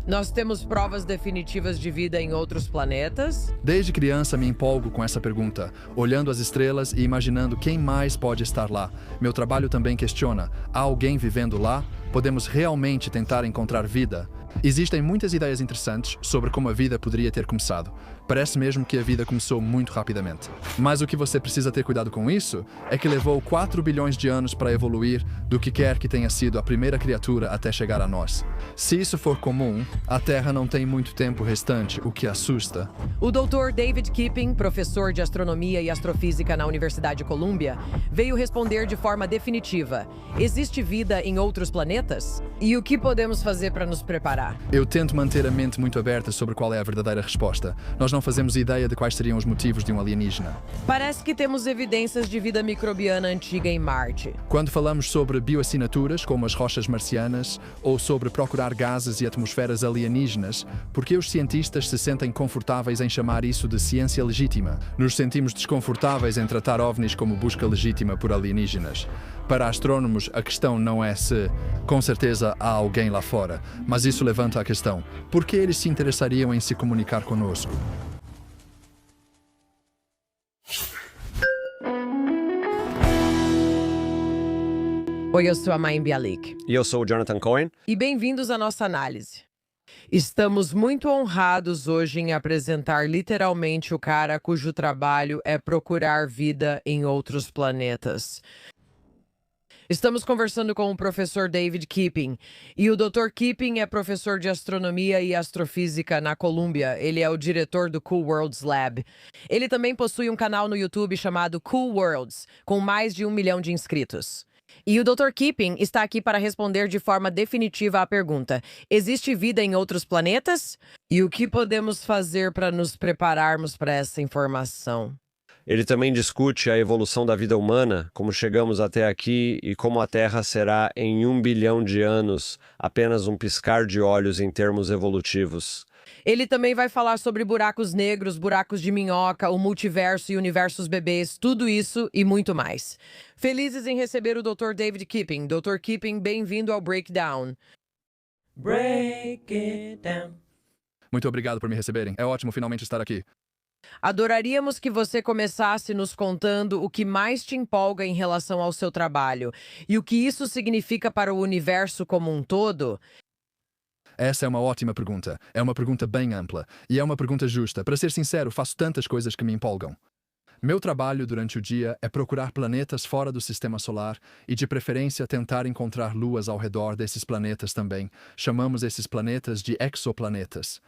Nós temos provas definitivas de vida em outros planetas? Desde criança me empolgo com essa pergunta, olhando as estrelas e imaginando quem mais pode estar lá. Meu trabalho também questiona: há alguém vivendo lá? Podemos realmente tentar encontrar vida? Existem muitas ideias interessantes sobre como a vida poderia ter começado. Parece mesmo que a vida começou muito rapidamente. Mas o que você precisa ter cuidado com isso é que levou 4 bilhões de anos para evoluir do que quer que tenha sido a primeira criatura até chegar a nós. Se isso for comum, a Terra não tem muito tempo restante, o que assusta. O Dr. David Kipping, professor de astronomia e astrofísica na Universidade de Columbia, veio responder de forma definitiva: existe vida em outros planetas? E o que podemos fazer para nos preparar? Eu tento manter a mente muito aberta sobre qual é a verdadeira resposta. Nós não fazemos ideia de quais seriam os motivos de um alienígena. Parece que temos evidências de vida microbiana antiga em Marte. Quando falamos sobre bioassinaturas, como as rochas marcianas, ou sobre procurar gases e atmosferas alienígenas, por que os cientistas se sentem confortáveis em chamar isso de ciência legítima? Nos sentimos desconfortáveis em tratar OVNIs como busca legítima por alienígenas. Para astrônomos, a questão não é se, com certeza, há alguém lá fora, mas isso levanta a questão: por que eles se interessariam em se comunicar conosco? Oi, eu sou a Mayim Bialik. E eu sou o Jonathan Cohen. E bem-vindos à nossa análise. Estamos muito honrados hoje em apresentar literalmente o cara cujo trabalho é procurar vida em outros planetas. Estamos conversando com o professor David Kipping, e o Dr. Kipping é professor de astronomia e astrofísica na Columbia. Ele é o diretor do Cool Worlds Lab. Ele também possui um canal no YouTube chamado Cool Worlds, com mais de 1 milhão de inscritos. E o Dr. Kipping está aqui para responder de forma definitiva à pergunta: existe vida em outros planetas? E o que podemos fazer para nos prepararmos para essa informação? Ele também discute a evolução da vida humana, como chegamos até aqui e como a Terra será em 1 bilhão de anos, apenas um piscar de olhos em termos evolutivos. Ele também vai falar sobre buracos negros, buracos de minhoca, o multiverso e universos bebês, tudo isso e muito mais. Felizes em receber o Dr. David Kipping. Dr. Kipping, bem-vindo ao Breakdown. Break it down. Muito obrigado por me receberem. É ótimo finalmente estar aqui. Adoraríamos que você começasse nos contando o que mais te empolga em relação ao seu trabalho e o que isso significa para o universo como um todo. Essa é uma ótima pergunta. É uma pergunta bem ampla. E é uma pergunta justa. Para ser sincero, faço tantas coisas que me empolgam. Meu trabalho durante o dia é procurar planetas fora do sistema solar e, de preferência, tentar encontrar luas ao redor desses planetas também. Chamamos esses planetas de exoplanetas.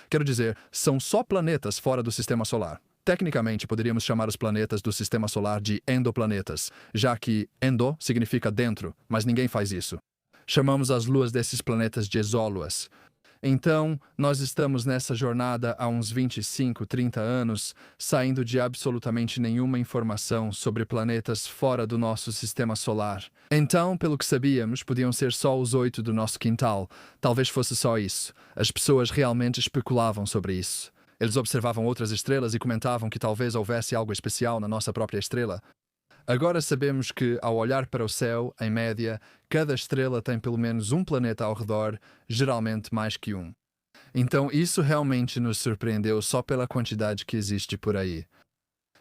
Quero dizer, são só planetas fora do sistema solar. Tecnicamente, poderíamos chamar os planetas do sistema solar de endoplanetas, já que endo significa dentro, mas ninguém faz isso. Chamamos as luas desses planetas de exóluas. Então, nós estamos nessa jornada há uns 25, 30 anos, saindo de absolutamente nenhuma informação sobre planetas fora do nosso sistema solar. Então, pelo que sabíamos, podiam ser só os 8 do nosso quintal. Talvez fosse só isso. As pessoas realmente especulavam sobre isso. Eles observavam outras estrelas e comentavam que talvez houvesse algo especial na nossa própria estrela. Agora sabemos que, ao olhar para o céu, em média, cada estrela tem pelo menos um planeta ao redor, geralmente mais que um. Então isso realmente nos surpreendeu só pela quantidade que existe por aí.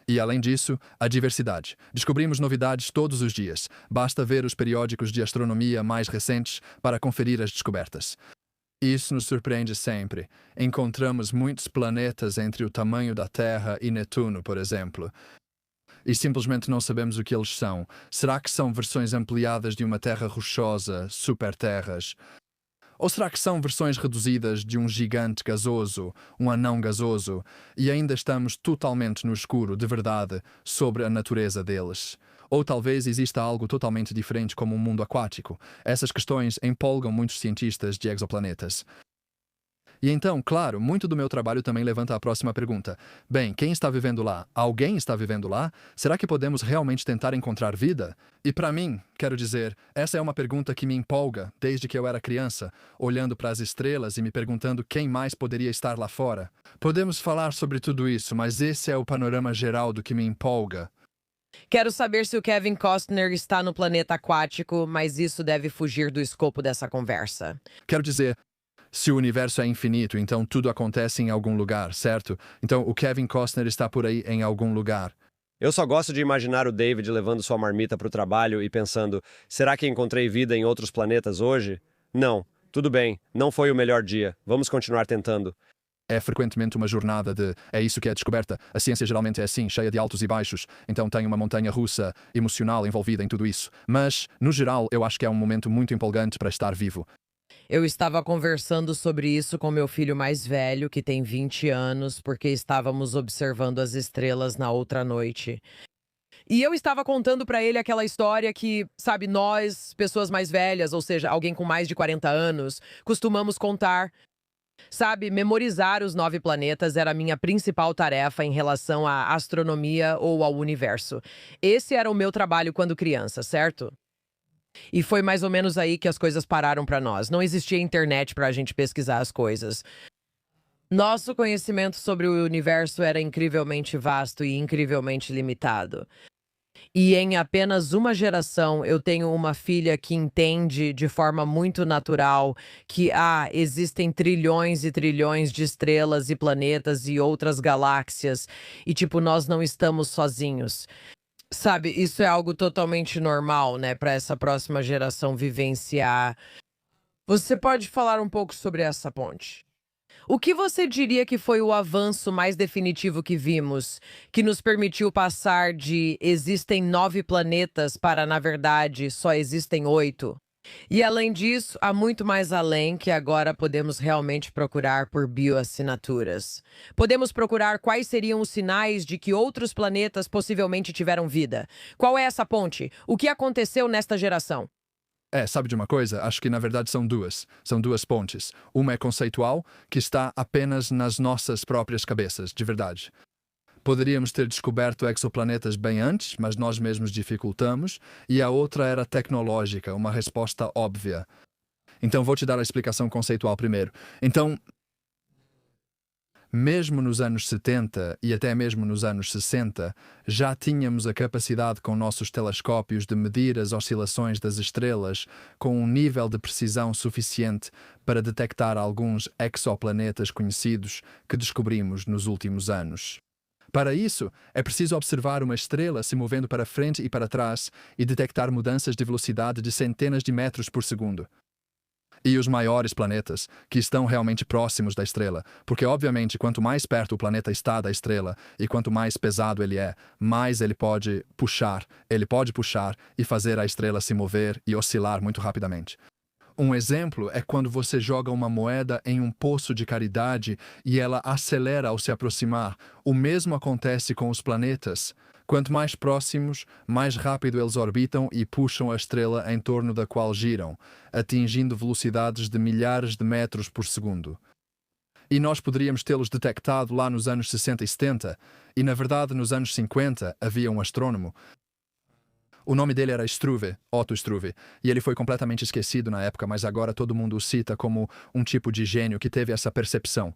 E além disso, a diversidade. Descobrimos novidades todos os dias. Basta ver os periódicos de astronomia mais recentes para conferir as descobertas. Isso nos surpreende sempre. Encontramos muitos planetas entre o tamanho da Terra e Netuno, por exemplo. E simplesmente não sabemos o que eles são. Será que são versões ampliadas de uma terra rochosa, superterras? Ou será que são versões reduzidas de um gigante gasoso, um anão gasoso, e ainda estamos totalmente no escuro, de verdade, sobre a natureza deles? Ou talvez exista algo totalmente diferente como um mundo aquático. Essas questões empolgam muitos cientistas de exoplanetas. E então, claro, muito do meu trabalho também levanta a próxima pergunta. Bem, quem está vivendo lá? Alguém está vivendo lá? Será que podemos realmente tentar encontrar vida? E para mim, quero dizer, essa é uma pergunta que me empolga desde que eu era criança, olhando para as estrelas e me perguntando quem mais poderia estar lá fora. Podemos falar sobre tudo isso, mas esse é o panorama geral do que me empolga. Quero saber se o Kevin Costner está no planeta aquático, mas isso deve fugir do escopo dessa conversa. Quero dizer, Se o universo é infinito, então tudo acontece em algum lugar, certo? Então o Kevin Costner está por aí em algum lugar. Eu só gosto de imaginar o David levando sua marmita para o trabalho e pensando: será que encontrei vida em outros planetas hoje? Não. Tudo bem, não foi o melhor dia. Vamos continuar tentando. É frequentemente uma jornada de é isso que é descoberta. A ciência geralmente é assim, cheia de altos e baixos, então tem uma montanha russa emocional envolvida em tudo isso. Mas, no geral, eu acho que é um momento muito empolgante para estar vivo. Eu estava conversando sobre isso com meu filho mais velho, que tem 20 anos, porque estávamos observando as estrelas na outra noite. E eu estava contando pra ele aquela história que, sabe, nós, pessoas mais velhas, ou seja, alguém com mais de 40 anos, costumamos contar. Sabe, memorizar os 9 planetas era a minha principal tarefa em relação à astronomia ou ao universo. Esse era o meu trabalho quando criança, certo? E foi mais ou menos aí que as coisas pararam pra nós. Não existia internet pra gente pesquisar as coisas. Nosso conhecimento sobre o universo era incrivelmente vasto e incrivelmente limitado. E em apenas uma geração, eu tenho uma filha que entende de forma muito natural que existem trilhões e trilhões de estrelas e planetas e outras galáxias, e tipo, nós não estamos sozinhos. Sabe, isso é algo totalmente normal, né, para essa próxima geração vivenciar. Você pode falar um pouco sobre essa ponte? O que você diria que foi o avanço mais definitivo que vimos, que nos permitiu passar de existem 9 planetas para, na verdade, só existem 8? E além disso, há muito mais além que agora podemos realmente procurar por bioassinaturas. Podemos procurar quais seriam os sinais de que outros planetas possivelmente tiveram vida. Qual é essa ponte? O que aconteceu nesta geração? Sabe de uma coisa? Acho que na verdade são duas. São duas pontes. Uma é conceitual, que está apenas nas nossas próprias cabeças, de verdade. Poderíamos ter descoberto exoplanetas bem antes, mas nós mesmos dificultamos, e a outra era tecnológica, uma resposta óbvia. Então vou te dar a explicação conceitual primeiro. Então, mesmo nos anos 70 e até mesmo nos anos 60, já tínhamos a capacidade com nossos telescópios de medir as oscilações das estrelas com um nível de precisão suficiente para detectar alguns exoplanetas conhecidos que descobrimos nos últimos anos. Para isso, é preciso observar uma estrela se movendo para frente e para trás e detectar mudanças de velocidade de centenas de metros por segundo. E os maiores planetas, que estão realmente próximos da estrela, porque obviamente quanto mais perto o planeta está da estrela e quanto mais pesado ele é, mais ele pode puxar e fazer a estrela se mover e oscilar muito rapidamente. Um exemplo é quando você joga uma moeda em um poço de caridade e ela acelera ao se aproximar. O mesmo acontece com os planetas. Quanto mais próximos, mais rápido eles orbitam e puxam a estrela em torno da qual giram, atingindo velocidades de milhares de metros por segundo. E nós poderíamos tê-los detectado lá nos anos 60 e 70, e na verdade nos anos 50 havia um astrônomo. O nome dele era Struve, Otto Struve, e ele foi completamente esquecido na época, mas agora todo mundo o cita como um tipo de gênio que teve essa percepção.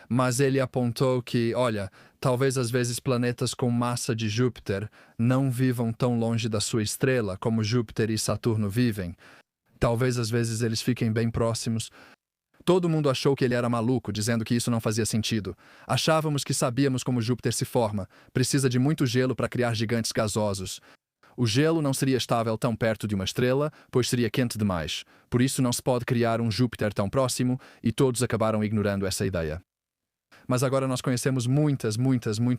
Mas ele apontou que, olha, talvez às vezes planetas com massa de Júpiter não vivam tão longe da sua estrela como Júpiter e Saturno vivem. Talvez às vezes eles fiquem bem próximos. Todo mundo achou que ele era maluco, dizendo que isso não fazia sentido. Achávamos que sabíamos como Júpiter se forma. Precisa de muito gelo para criar gigantes gasosos. O gelo não seria estável tão perto de uma estrela, pois seria quente demais. Por isso não se pode criar um Júpiter tão próximo, e todos acabaram ignorando essa ideia. Mas agora nós conhecemos muitas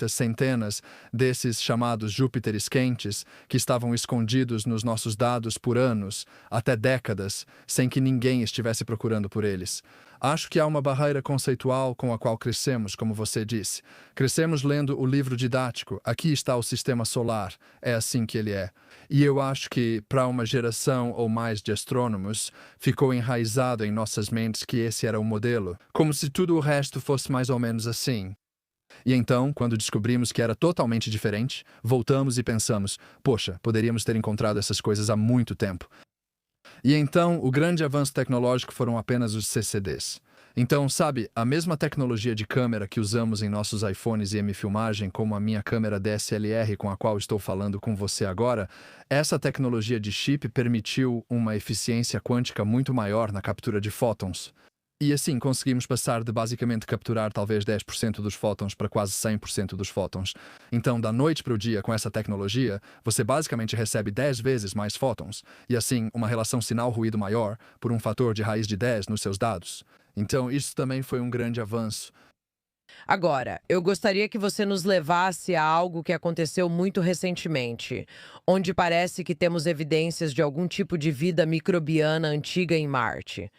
centenas desses chamados Júpiteres quentes que estavam escondidos nos nossos dados por anos, até décadas, sem que ninguém estivesse procurando por eles. Acho que há uma barreira conceitual com a qual crescemos, como você disse. Crescemos lendo o livro didático. Aqui está o sistema solar. É assim que ele é. E eu acho que, para uma geração ou mais de astrônomos, ficou enraizado em nossas mentes que esse era o modelo, como se tudo o resto fosse mais ou menos assim. E então, quando descobrimos que era totalmente diferente, voltamos e pensamos, poxa, poderíamos ter encontrado essas coisas há muito tempo. E então, o grande avanço tecnológico foram apenas os CCDs. Então, sabe, a mesma tecnologia de câmera que usamos em nossos iPhones e M-filmagem, como a minha câmera DSLR com a qual estou falando com você agora, essa tecnologia de chip permitiu uma eficiência quântica muito maior na captura de fótons. E assim conseguimos passar de basicamente capturar talvez 10% dos fótons para quase 100% dos fótons. Então, da noite para o dia, com essa tecnologia, você basicamente recebe 10 vezes mais fótons, e assim uma relação sinal-ruído maior por um fator de raiz de 10 nos seus dados. Então, isso também foi um grande avanço. Agora, eu gostaria que você nos levasse a algo que aconteceu muito recentemente, onde parece que temos evidências de algum tipo de vida microbiana antiga em Marte.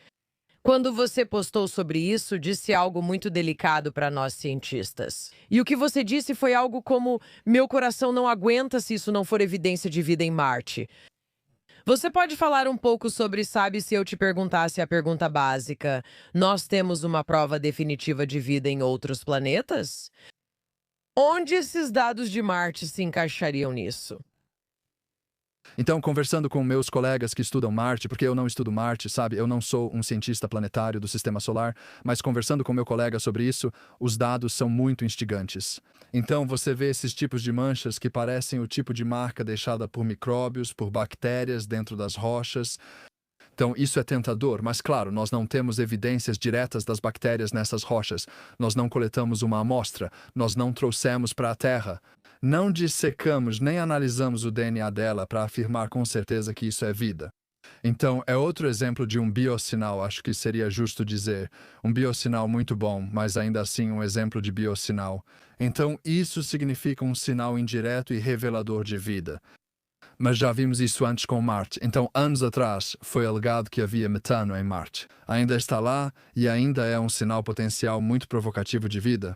Quando você postou sobre isso, disse algo muito delicado para nós cientistas. E o que você disse foi algo como: meu coração não aguenta se isso não for evidência de vida em Marte. Você pode falar um pouco sobre, sabe, se eu te perguntasse a pergunta básica: nós temos uma prova definitiva de vida em outros planetas? Onde esses dados de Marte se encaixariam nisso? Então, conversando com meus colegas que estudam Marte, porque eu não estudo Marte, sabe? Eu não sou um cientista planetário do Sistema Solar, mas conversando com meu colega sobre isso, os dados são muito instigantes. Então, você vê esses tipos de manchas que parecem o tipo de marca deixada por micróbios, por bactérias dentro das rochas. Então, isso é tentador, mas claro, nós não temos evidências diretas das bactérias nessas rochas. Nós não coletamos uma amostra, nós não trouxemos para a Terra. Não dissecamos nem analisamos o DNA dela para afirmar com certeza que isso é vida. Então, é outro exemplo de um biosinal, acho que seria justo dizer. Um biosinal muito bom, mas ainda assim um exemplo de biosinal. Então, isso significa um sinal indireto e revelador de vida. Mas já vimos isso antes com Marte. Então, anos atrás, foi alegado que havia metano em Marte. Ainda está lá e ainda é um sinal potencial muito provocativo de vida.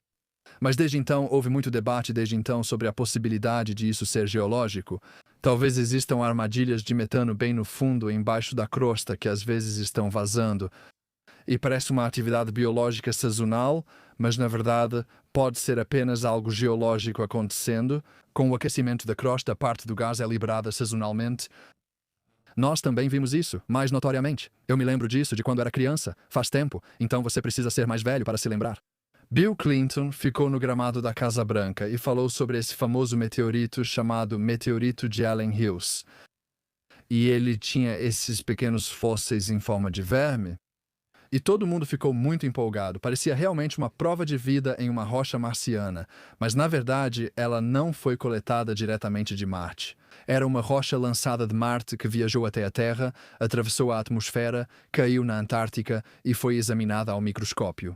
Mas desde então, houve muito debate desde então sobre a possibilidade de isso ser geológico. Talvez existam armadilhas de metano bem no fundo, embaixo da crosta, que às vezes estão vazando. E parece uma atividade biológica sazonal, mas na verdade pode ser apenas algo geológico acontecendo. Com o aquecimento da crosta, parte do gás é liberada sazonalmente. Nós também vimos isso, mais notoriamente. Eu me lembro disso de quando era criança, faz tempo, então você precisa ser mais velho para se lembrar. Bill Clinton ficou no gramado da Casa Branca e falou sobre esse famoso meteorito chamado meteorito de Allen Hills. E ele tinha esses pequenos fósseis em forma de verme. E todo mundo ficou muito empolgado. Parecia realmente uma prova de vida em uma rocha marciana. Mas, na verdade, ela não foi coletada diretamente de Marte. Era uma rocha lançada de Marte que viajou até a Terra, atravessou a atmosfera, caiu na Antártica e foi examinada ao microscópio.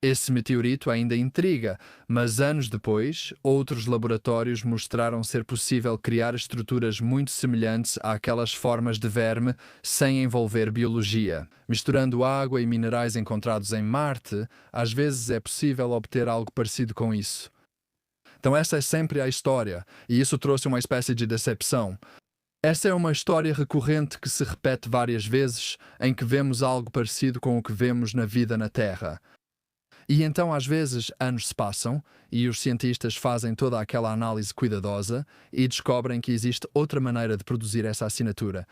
Esse meteorito ainda intriga, mas anos depois, outros laboratórios mostraram ser possível criar estruturas muito semelhantes àquelas formas de verme sem envolver biologia. Misturando água e minerais encontrados em Marte, às vezes é possível obter algo parecido com isso. Então essa é sempre a história, e isso trouxe uma espécie de decepção. Essa é uma história recorrente que se repete várias vezes, em que vemos algo parecido com o que vemos na vida na Terra. E então, às vezes, anos se passam e os cientistas fazem toda aquela análise cuidadosa e descobrem que existe outra maneira de produzir essa assinatura.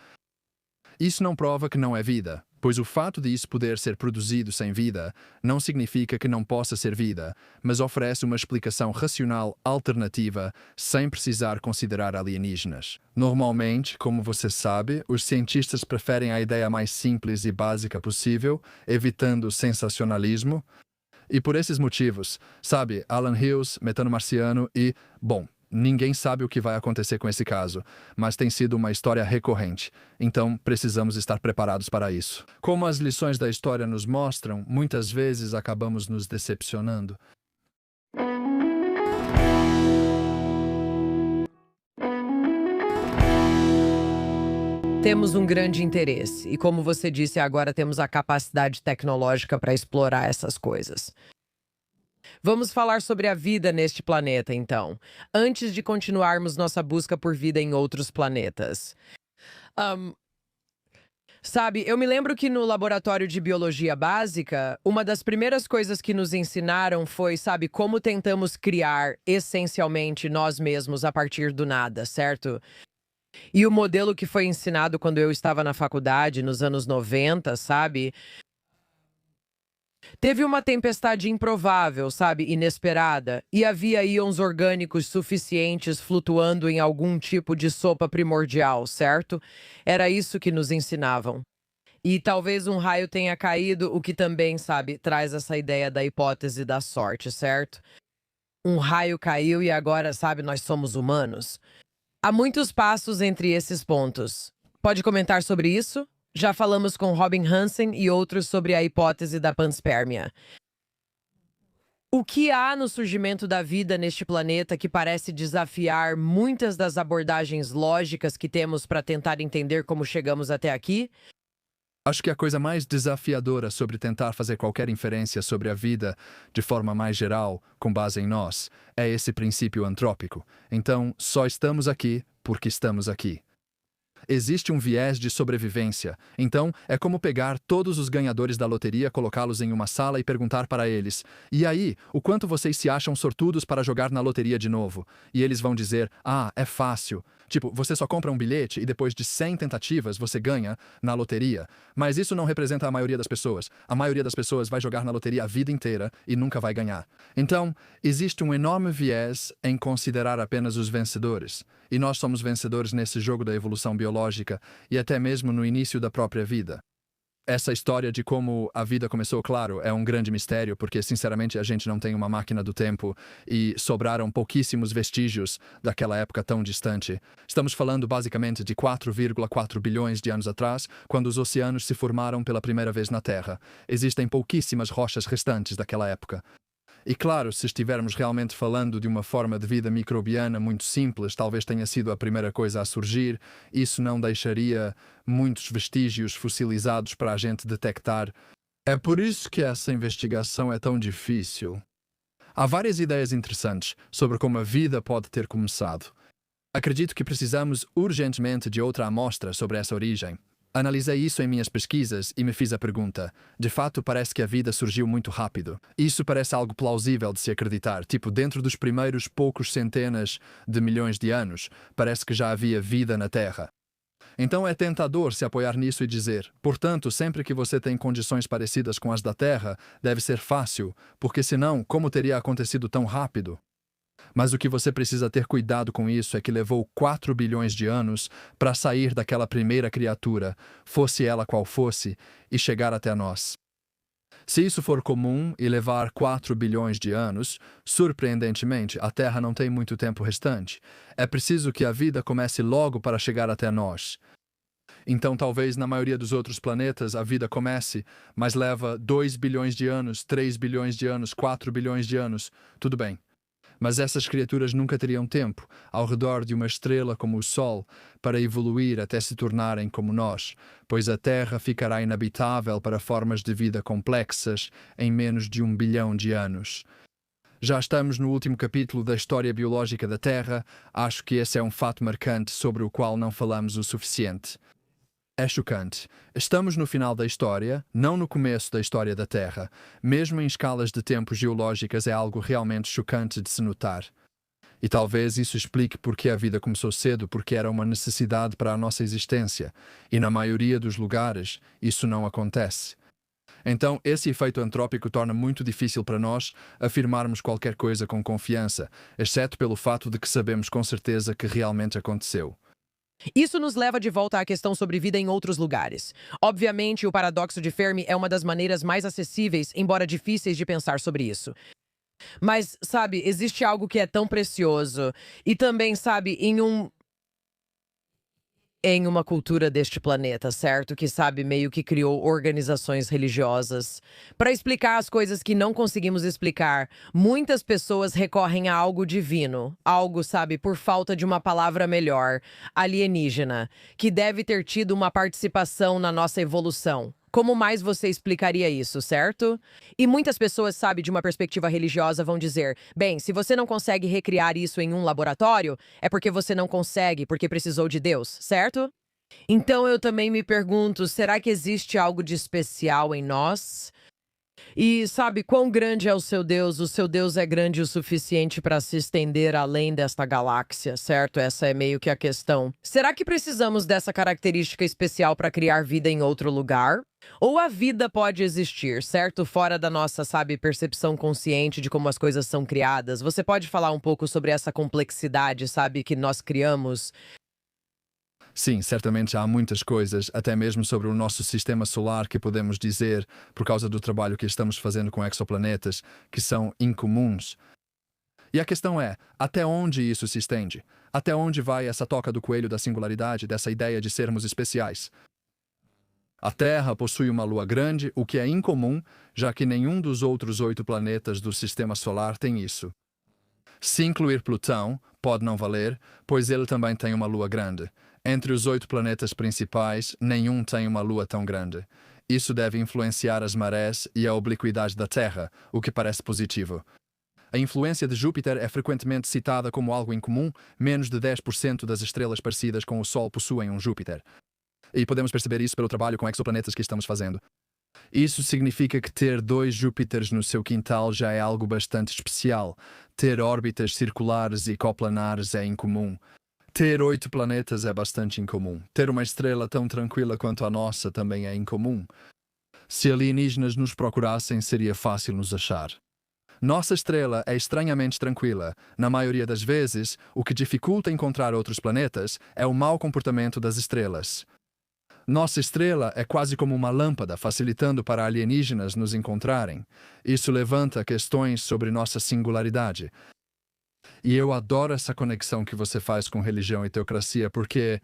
Isso não prova que não é vida, pois o fato de isso poder ser produzido sem vida não significa que não possa ser vida, mas oferece uma explicação racional alternativa sem precisar considerar alienígenas. Normalmente, como você sabe, os cientistas preferem a ideia mais simples e básica possível, evitando o sensacionalismo. E por esses motivos, sabe, Allen Hills, metano marciano e, bom, ninguém sabe o que vai acontecer com esse caso, mas tem sido uma história recorrente, então precisamos estar preparados para isso. Como as lições da história nos mostram, muitas vezes acabamos nos decepcionando. Temos um grande interesse e, como você disse, agora temos a capacidade tecnológica para explorar essas coisas. Vamos falar sobre a vida neste planeta, então, antes de continuarmos nossa busca por vida em outros planetas. Sabe, eu me lembro que no laboratório de biologia básica, uma das primeiras coisas que nos ensinaram foi, sabe, como tentamos criar essencialmente nós mesmos a partir do nada, certo? E o modelo que foi ensinado quando eu estava na faculdade, nos anos 90, sabe? Teve uma tempestade improvável, sabe? Inesperada. E havia íons orgânicos suficientes flutuando em algum tipo de sopa primordial, certo? Era isso que nos ensinavam. E talvez um raio tenha caído, o que também, sabe, traz essa ideia da hipótese da sorte, certo? Um raio caiu e agora, sabe, nós somos humanos. Há muitos passos entre esses pontos. Pode comentar sobre isso? Já falamos com Robin Hansen e outros sobre a hipótese da panspermia. O que há no surgimento da vida neste planeta que parece desafiar muitas das abordagens lógicas que temos para tentar entender como chegamos até aqui? Acho que a coisa mais desafiadora sobre tentar fazer qualquer inferência sobre a vida de forma mais geral, com base em nós, é esse princípio antrópico. Então, só estamos aqui porque estamos aqui. Existe um viés de sobrevivência. Então, é como pegar todos os ganhadores da loteria, colocá-los em uma sala e perguntar para eles: e aí, o quanto vocês se acham sortudos para jogar na loteria de novo? E eles vão dizer: ah, é fácil. Tipo, você só compra um bilhete e depois de 100 tentativas você ganha na loteria. Mas isso não representa a maioria das pessoas. A maioria das pessoas vai jogar na loteria a vida inteira e nunca vai ganhar. Então, existe um enorme viés em considerar apenas os vencedores. E nós somos vencedores nesse jogo da evolução biológica e até mesmo no início da própria vida. Essa história de como a vida começou, claro, é um grande mistério, porque, sinceramente, a gente não tem uma máquina do tempo e sobraram pouquíssimos vestígios daquela época tão distante. Estamos falando, basicamente, de 4,4 bilhões de anos atrás, quando os oceanos se formaram pela primeira vez na Terra. Existem pouquíssimas rochas restantes daquela época. E claro, se estivermos realmente falando de uma forma de vida microbiana muito simples, talvez tenha sido a primeira coisa a surgir, isso não deixaria muitos vestígios fossilizados para a gente detectar. É por isso que essa investigação é tão difícil. Há várias ideias interessantes sobre como a vida pode ter começado. Acredito que precisamos urgentemente de outra amostra sobre essa origem. Analisei isso em minhas pesquisas e me fiz a pergunta: de fato, parece que a vida surgiu muito rápido. Isso parece algo plausível de se acreditar. Tipo, dentro dos primeiros poucos centenas de milhões de anos, parece que já havia vida na Terra. Então é tentador se apoiar nisso e dizer: portanto, sempre que você tem condições parecidas com as da Terra, deve ser fácil, porque senão, como teria acontecido tão rápido? Mas o que você precisa ter cuidado com isso é que levou 4 bilhões de anos para sair daquela primeira criatura, fosse ela qual fosse, e chegar até nós. Se isso for comum e levar 4 bilhões de anos, surpreendentemente, a Terra não tem muito tempo restante. É preciso que a vida comece logo para chegar até nós. Então, talvez na maioria dos outros planetas a vida comece, mas leva 2 bilhões de anos, 3 bilhões de anos, 4 bilhões de anos. Tudo bem. Mas essas criaturas nunca teriam tempo, ao redor de uma estrela como o Sol, para evoluir até se tornarem como nós, pois a Terra ficará inabitável para formas de vida complexas em menos de 1 bilhão de anos. Já estamos no último capítulo da história biológica da Terra. Acho que esse é um fato marcante sobre o qual não falamos o suficiente. É chocante. Estamos no final da história, não no começo da história da Terra. Mesmo em escalas de tempo geológicas é algo realmente chocante de se notar. E talvez isso explique porque a vida começou cedo, porque era uma necessidade para a nossa existência. E na maioria dos lugares, isso não acontece. Então, esse efeito antrópico torna muito difícil para nós afirmarmos qualquer coisa com confiança, exceto pelo fato de que sabemos com certeza que realmente aconteceu. Isso nos leva de volta à questão sobre vida em outros lugares. Obviamente, o paradoxo de Fermi é uma das maneiras mais acessíveis, embora difíceis de pensar sobre isso. Mas, sabe, existe algo que é tão precioso e também, sabe, em uma cultura deste planeta, certo? Que, sabe, meio que criou organizações religiosas para explicar as coisas que não conseguimos explicar. Muitas pessoas recorrem a algo divino, algo, sabe, por falta de uma palavra melhor, alienígena, que deve ter tido uma participação na nossa evolução. Como mais você explicaria isso, certo? E muitas pessoas, sabe, de uma perspectiva religiosa vão dizer: bem, se você não consegue recriar isso em um laboratório, é porque você não consegue, porque precisou de Deus, certo? Então eu também me pergunto, será que existe algo de especial em nós? E sabe quão grande é o seu Deus? O seu Deus é grande o suficiente para se estender além desta galáxia, certo? Essa é meio que a questão. Será que precisamos dessa característica especial para criar vida em outro lugar? Ou a vida pode existir, certo? Fora da nossa, sabe, percepção consciente de como as coisas são criadas. Você pode falar um pouco sobre essa complexidade, sabe, que nós criamos? Sim, certamente há muitas coisas, até mesmo sobre o nosso sistema solar, que podemos dizer, por causa do trabalho que estamos fazendo com exoplanetas, que são incomuns. E a questão é, até onde isso se estende? Até onde vai essa toca do coelho da singularidade, dessa ideia de sermos especiais? A Terra possui uma lua grande, o que é incomum, já que nenhum dos outros 8 planetas do sistema solar tem isso. Se incluir Plutão, pode não valer, pois ele também tem uma lua grande. Entre os 8 planetas principais, nenhum tem uma lua tão grande. Isso deve influenciar as marés e a obliquidade da Terra, o que parece positivo. A influência de Júpiter é frequentemente citada como algo incomum, menos de 10% das estrelas parecidas com o Sol possuem um Júpiter. E podemos perceber isso pelo trabalho com exoplanetas que estamos fazendo. Isso significa que ter 2 Júpiters no seu quintal já é algo bastante especial. Ter órbitas circulares e coplanares é incomum. Ter 8 planetas é bastante incomum. Ter uma estrela tão tranquila quanto a nossa também é incomum. Se alienígenas nos procurassem, seria fácil nos achar. Nossa estrela é estranhamente tranquila. Na maioria das vezes, o que dificulta encontrar outros planetas é o mau comportamento das estrelas. Nossa estrela é quase como uma lâmpada, facilitando para alienígenas nos encontrarem. Isso levanta questões sobre nossa singularidade. E eu adoro essa conexão que você faz com religião e teocracia, porque,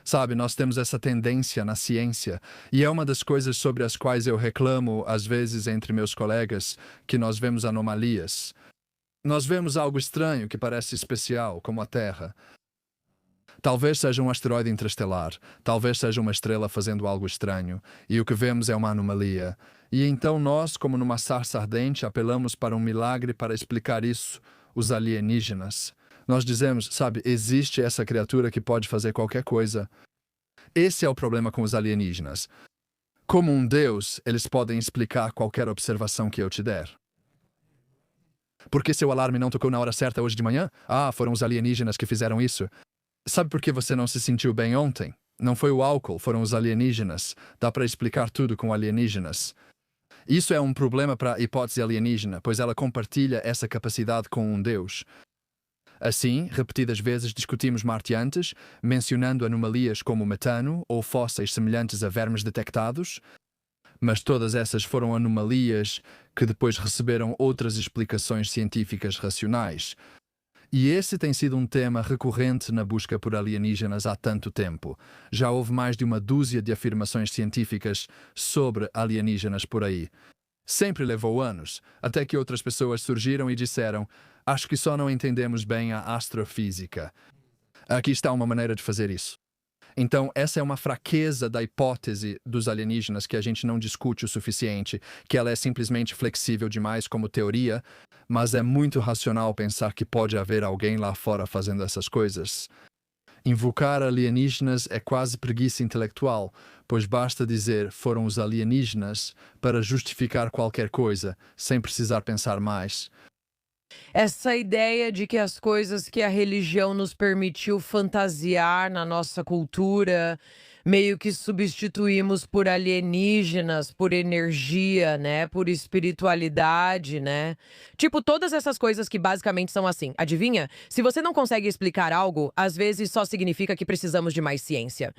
sabe, nós temos essa tendência na ciência, e é uma das coisas sobre as quais eu reclamo, às vezes, entre meus colegas, que nós vemos anomalias. Nós vemos algo estranho que parece especial, como a Terra. Talvez seja um asteroide interestelar, talvez seja uma estrela fazendo algo estranho, e o que vemos é uma anomalia. E então nós, como numa sarça ardente, apelamos para um milagre para explicar isso, os alienígenas. Nós dizemos, sabe, existe essa criatura que pode fazer qualquer coisa. Esse é o problema com os alienígenas. Como um deus, eles podem explicar qualquer observação que eu te der. Por que seu alarme não tocou na hora certa hoje de manhã? Ah, foram os alienígenas que fizeram isso. Sabe por que você não se sentiu bem ontem? Não foi o álcool, foram os alienígenas. Dá para explicar tudo com alienígenas. Isso é um problema para a hipótese alienígena, pois ela compartilha essa capacidade com um deus. Assim, repetidas vezes discutimos marteantes, mencionando anomalias como metano ou fósseis semelhantes a vermes detectados, mas todas essas foram anomalias que depois receberam outras explicações científicas racionais. E esse tem sido um tema recorrente na busca por alienígenas há tanto tempo. Já houve mais de uma dúzia de afirmações científicas sobre alienígenas por aí. Sempre levou anos, até que outras pessoas surgiram e disseram: acho que só não entendemos bem a astrofísica. Aqui está uma maneira de fazer isso. Então, essa é uma fraqueza da hipótese dos alienígenas que a gente não discute o suficiente, que ela é simplesmente flexível demais como teoria, mas é muito racional pensar que pode haver alguém lá fora fazendo essas coisas. Invocar alienígenas é quase preguiça intelectual, pois basta dizer foram os alienígenas para justificar qualquer coisa, sem precisar pensar mais. Essa ideia de que as coisas que a religião nos permitiu fantasiar na nossa cultura, meio que substituímos por alienígenas, por energia, né? Por espiritualidade, né? Tipo, todas essas coisas que basicamente são assim. Adivinha? Se você não consegue explicar algo, às vezes só significa que precisamos de mais ciência.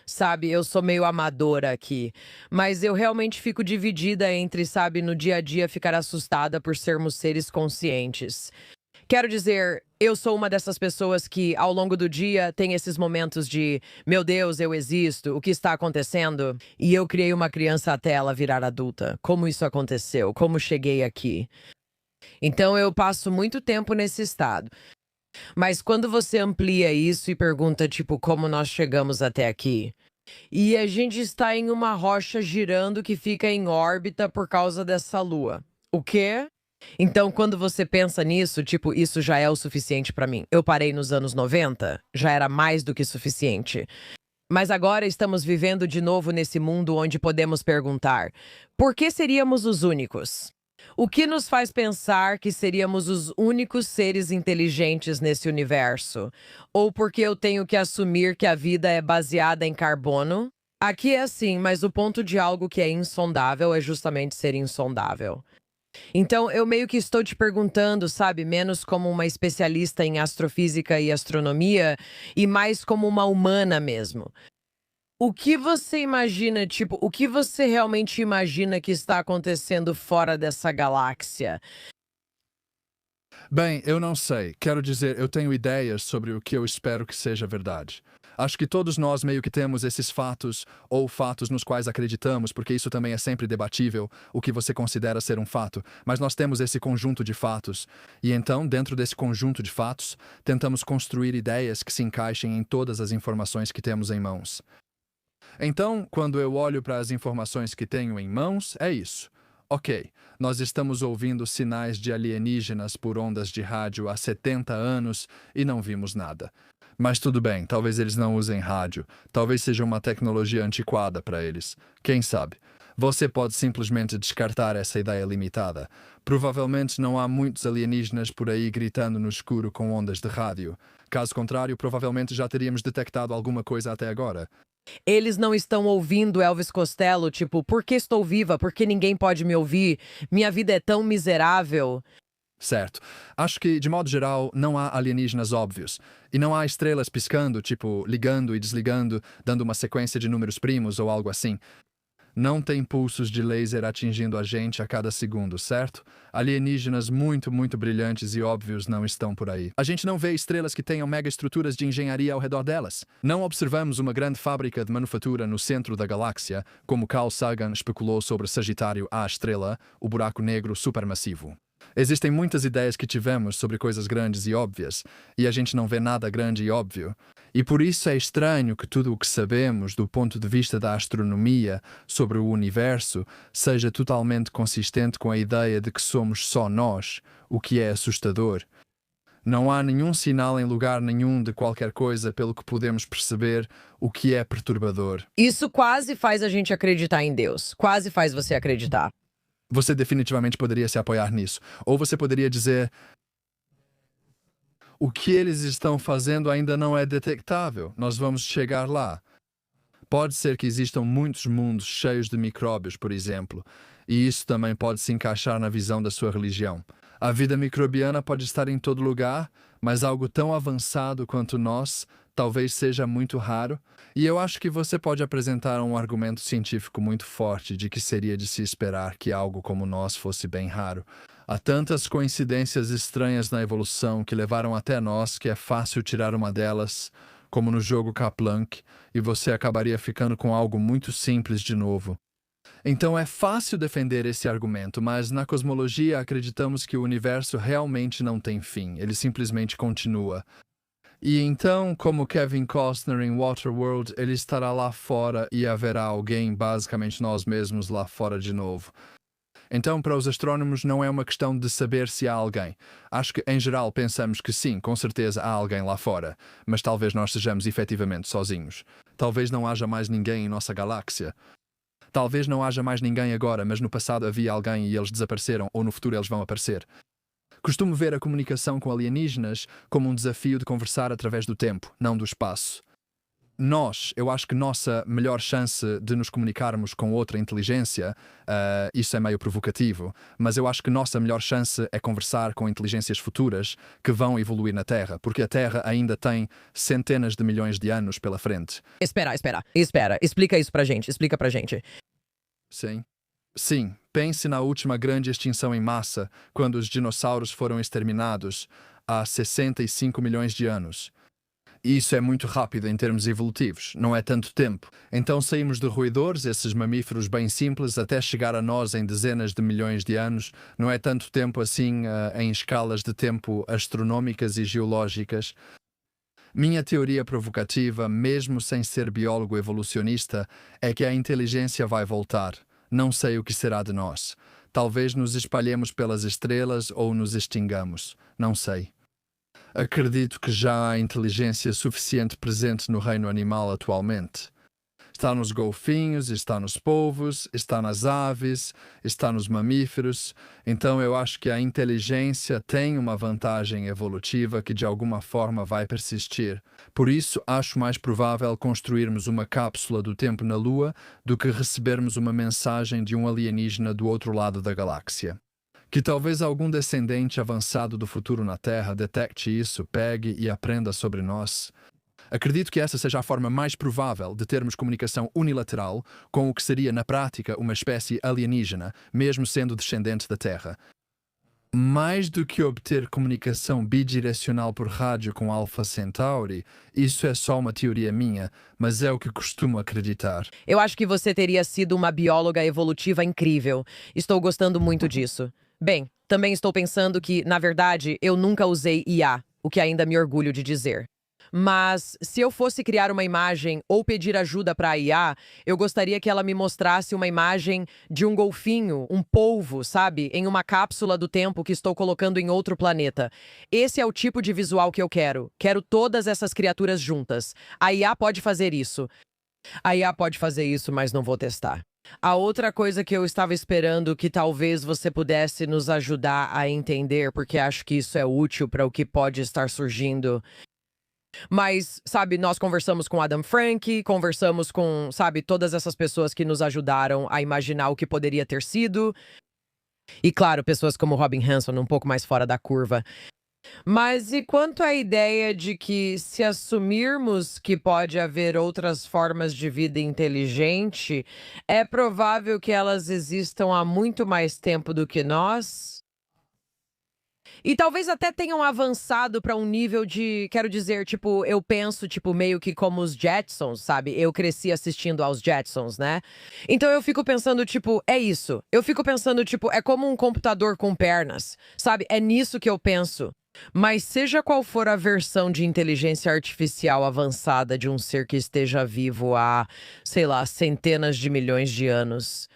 Sabe, eu sou meio amadora aqui, mas eu realmente fico dividida entre, sabe, no dia a dia ficar assustada por sermos seres conscientes. Quero dizer, eu sou uma dessas pessoas que, ao longo do dia, tem esses momentos de meu Deus, eu existo, o que está acontecendo? E eu criei uma criança até ela virar adulta. Como isso aconteceu? Como cheguei aqui? Então eu passo muito tempo nesse estado. Mas quando você amplia isso e pergunta, tipo, como nós chegamos até aqui? E a gente está em uma rocha girando que fica em órbita por causa dessa lua. O quê? Então, quando você pensa nisso, tipo, isso já é o suficiente pra mim. Eu parei nos anos 90, já era mais do que suficiente. Mas agora estamos vivendo de novo nesse mundo onde podemos perguntar: por que seríamos os únicos? O que nos faz pensar que seríamos os únicos seres inteligentes nesse universo? Ou porque eu tenho que assumir que a vida é baseada em carbono? Aqui é assim, mas o ponto de algo que é insondável é justamente ser insondável. Então, eu meio que estou te perguntando, sabe, menos como uma especialista em astrofísica e astronomia e mais como uma humana mesmo. O que você imagina, tipo, o que você realmente imagina que está acontecendo fora dessa galáxia? Bem, eu não sei. Quero dizer, eu tenho ideias sobre o que eu espero que seja verdade. Acho que todos nós meio que temos esses fatos, ou fatos nos quais acreditamos, porque isso também é sempre debatível, o que você considera ser um fato. Mas nós temos esse conjunto de fatos. E então, dentro desse conjunto de fatos, tentamos construir ideias que se encaixem em todas as informações que temos em mãos. Então, quando eu olho para as informações que tenho em mãos, é isso. Ok, nós estamos ouvindo sinais de alienígenas por ondas de rádio há 70 anos e não vimos nada. Mas tudo bem, talvez eles não usem rádio, talvez seja uma tecnologia antiquada para eles. Quem sabe? Você pode simplesmente descartar essa ideia limitada. Provavelmente não há muitos alienígenas por aí gritando no escuro com ondas de rádio. Caso contrário, provavelmente já teríamos detectado alguma coisa até agora. Eles não estão ouvindo Elvis Costello, tipo, por que estou viva? Por que ninguém pode me ouvir? Minha vida é tão miserável. Certo. Acho que, de modo geral, não há alienígenas óbvios. E não há estrelas piscando, tipo, ligando e desligando, dando uma sequência de números primos ou algo assim. Não tem pulsos de laser atingindo a gente a cada segundo, certo? Alienígenas muito, muito brilhantes e óbvios não estão por aí. A gente não vê estrelas que tenham mega estruturas de engenharia ao redor delas. Não observamos uma grande fábrica de manufatura no centro da galáxia, como Carl Sagan especulou sobre Sagitário A estrela, o buraco negro supermassivo. Existem muitas ideias que tivemos sobre coisas grandes e óbvias, e a gente não vê nada grande e óbvio. E por isso é estranho que tudo o que sabemos do ponto de vista da astronomia sobre o universo seja totalmente consistente com a ideia de que somos só nós, o que é assustador. Não há nenhum sinal em lugar nenhum de qualquer coisa pelo que podemos perceber, o que é perturbador. Isso quase faz a gente acreditar em Deus. Quase faz você acreditar. Você definitivamente poderia se apoiar nisso. Ou você poderia dizer: o que eles estão fazendo ainda não é detectável. Nós vamos chegar lá. Pode ser que existam muitos mundos cheios de micróbios, por exemplo, e isso também pode se encaixar na visão da sua religião. A vida microbiana pode estar em todo lugar, mas algo tão avançado quanto nós talvez seja muito raro, e eu acho que você pode apresentar um argumento científico muito forte de que seria de se esperar que algo como nós fosse bem raro. Há tantas coincidências estranhas na evolução que levaram até nós que é fácil tirar uma delas, como no jogo Kaplank, e você acabaria ficando com algo muito simples de novo. Então é fácil defender esse argumento, mas na cosmologia acreditamos que o universo realmente não tem fim, ele simplesmente continua. E então, como Kevin Costner em Waterworld, ele estará lá fora e haverá alguém, basicamente nós mesmos, lá fora de novo. Então, para os astrônomos, não é uma questão de saber se há alguém. Acho que, em geral, pensamos que sim, com certeza há alguém lá fora, mas talvez nós sejamos efetivamente sozinhos. Talvez não haja mais ninguém em nossa galáxia. Talvez não haja mais ninguém agora, mas no passado havia alguém e eles desapareceram, ou no futuro eles vão aparecer. Costumo ver a comunicação com alienígenas como um desafio de conversar através do tempo, não do espaço. Eu acho que nossa melhor chance de nos comunicarmos com outra inteligência, isso é meio provocativo, mas eu acho que nossa melhor chance é conversar com inteligências futuras que vão evoluir na Terra, porque a Terra ainda tem centenas de milhões de anos pela frente. Espera. Explica isso pra gente. Explica pra gente. Sim, pense na última grande extinção em massa, quando os dinossauros foram exterminados, há 65 milhões de anos. Isso é muito rápido em termos evolutivos, não é tanto tempo. Então saímos de roedores, esses mamíferos bem simples, até chegar a nós em dezenas de milhões de anos. Não é tanto tempo assim em escalas de tempo astronômicas e geológicas. Minha teoria provocativa, mesmo sem ser biólogo evolucionista, é que a inteligência vai voltar. Não sei o que será de nós. Talvez nos espalhemos pelas estrelas ou nos extingamos. Não sei. Acredito que já há inteligência suficiente presente no reino animal atualmente. Está nos golfinhos, está nos polvos, está nas aves, está nos mamíferos. Então eu acho que a inteligência tem uma vantagem evolutiva que de alguma forma vai persistir. Por isso, acho mais provável construirmos uma cápsula do tempo na Lua do que recebermos uma mensagem de um alienígena do outro lado da galáxia. Que talvez algum descendente avançado do futuro na Terra detecte isso, pegue e aprenda sobre nós. Acredito que essa seja a forma mais provável de termos comunicação unilateral com o que seria, na prática, uma espécie alienígena, mesmo sendo descendente da Terra. Mais do que obter comunicação bidirecional por rádio com Alpha Centauri, isso é só uma teoria minha, mas é o que costumo acreditar. Eu acho que você teria sido uma bióloga evolutiva incrível. Estou gostando muito disso. Bem, também estou pensando que, na verdade, eu nunca usei IA, o que ainda me orgulho de dizer. Mas, se eu fosse criar uma imagem ou pedir ajuda para a IA, eu gostaria que ela me mostrasse uma imagem de um golfinho, um polvo, sabe? Em uma cápsula do tempo que estou colocando em outro planeta. Esse é o tipo de visual que eu quero. Quero todas essas criaturas juntas. A IA pode fazer isso. A IA pode fazer isso, mas não vou testar. A outra coisa que eu estava esperando que talvez você pudesse nos ajudar a entender, porque acho que isso é útil para o que pode estar surgindo. Mas, sabe, nós conversamos com Adam Frank, conversamos com, sabe, todas essas pessoas que nos ajudaram a imaginar o que poderia ter sido. E, claro, pessoas como Robin Hanson, um pouco mais fora da curva. Mas e quanto à ideia de que, se assumirmos que pode haver outras formas de vida inteligente, é provável que elas existam há muito mais tempo do que nós? E talvez até tenham avançado para um nível de, quero dizer, tipo, eu penso, tipo, meio que como os Jetsons, sabe? Eu cresci assistindo aos Jetsons, né? Então eu fico pensando, tipo, é isso. Eu fico pensando, tipo, é como um computador com pernas, sabe? É nisso que eu penso. Mas seja qual for a versão de inteligência artificial avançada de um ser que esteja vivo há, sei lá, centenas de milhões de anos,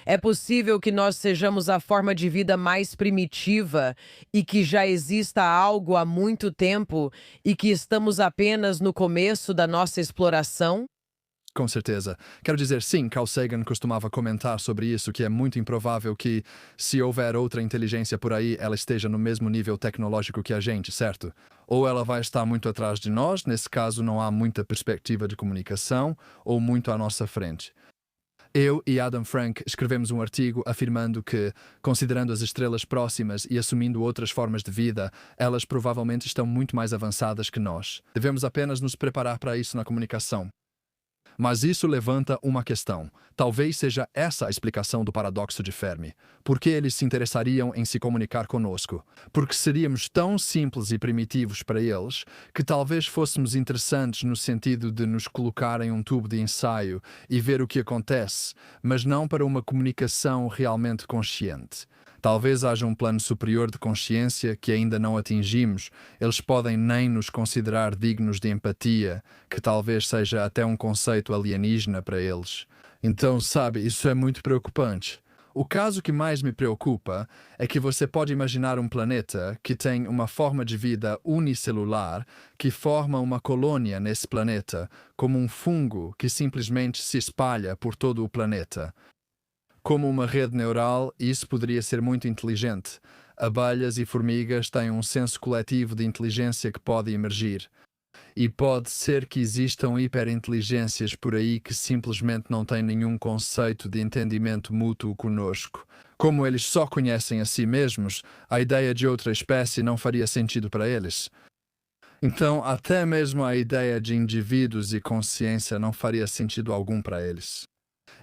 é possível que nós sejamos a forma de vida mais primitiva e que já exista algo há muito tempo e que estamos apenas no começo da nossa exploração? Com certeza. Quero dizer, sim, Carl Sagan costumava comentar sobre isso, que é muito improvável que, se houver outra inteligência por aí, ela esteja no mesmo nível tecnológico que a gente, certo? Ou ela vai estar muito atrás de nós, nesse caso não há muita perspectiva de comunicação, ou muito à nossa frente. Eu e Adam Frank escrevemos um artigo afirmando que, considerando as estrelas próximas e assumindo outras formas de vida, elas provavelmente estão muito mais avançadas que nós. Devemos apenas nos preparar para isso na comunicação. Mas isso levanta uma questão. Talvez seja essa a explicação do paradoxo de Fermi. Por que eles se interessariam em se comunicar conosco? Porque seríamos tão simples e primitivos para eles que talvez fôssemos interessantes no sentido de nos colocar em um tubo de ensaio e ver o que acontece, mas não para uma comunicação realmente consciente. Talvez haja um plano superior de consciência que ainda não atingimos. Eles podem nem nos considerar dignos de empatia, que talvez seja até um conceito alienígena para eles. Então, sabe, isso é muito preocupante. O caso que mais me preocupa é que você pode imaginar um planeta que tem uma forma de vida unicelular que forma uma colônia nesse planeta, como um fungo que simplesmente se espalha por todo o planeta. Como uma rede neural, isso poderia ser muito inteligente. Abelhas e formigas têm um senso coletivo de inteligência que pode emergir. E pode ser que existam hiperinteligências por aí que simplesmente não têm nenhum conceito de entendimento mútuo conosco. Como eles só conhecem a si mesmos, a ideia de outra espécie não faria sentido para eles. Então, até mesmo a ideia de indivíduos e consciência não faria sentido algum para eles.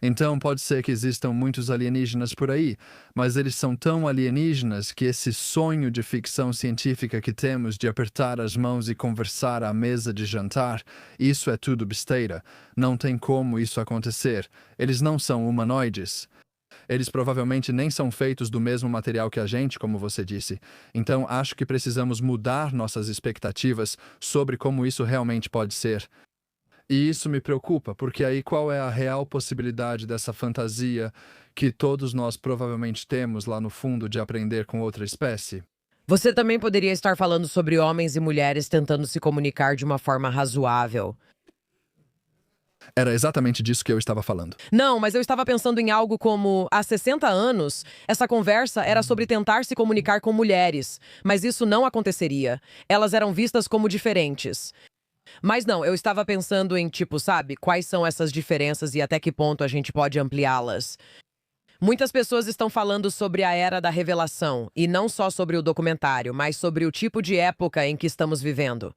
Então pode ser que existam muitos alienígenas por aí, mas eles são tão alienígenas que esse sonho de ficção científica que temos de apertar as mãos e conversar à mesa de jantar, isso é tudo besteira. Não tem como isso acontecer. Eles não são humanoides. Eles provavelmente nem são feitos do mesmo material que a gente, como você disse. Então acho que precisamos mudar nossas expectativas sobre como isso realmente pode ser. E isso me preocupa, porque aí qual é a real possibilidade dessa fantasia que todos nós provavelmente temos lá no fundo de aprender com outra espécie? Você também poderia estar falando sobre homens e mulheres tentando se comunicar de uma forma razoável. Era exatamente disso que eu estava falando. Não, mas eu estava pensando em algo como, há 60 anos, essa conversa era sobre tentar se comunicar com mulheres, mas isso não aconteceria. Elas eram vistas como diferentes. Mas não, eu estava pensando em, tipo, sabe, quais são essas diferenças e até que ponto a gente pode ampliá-las. Muitas pessoas estão falando sobre a era da revelação, e não só sobre o documentário, mas sobre o tipo de época em que estamos vivendo.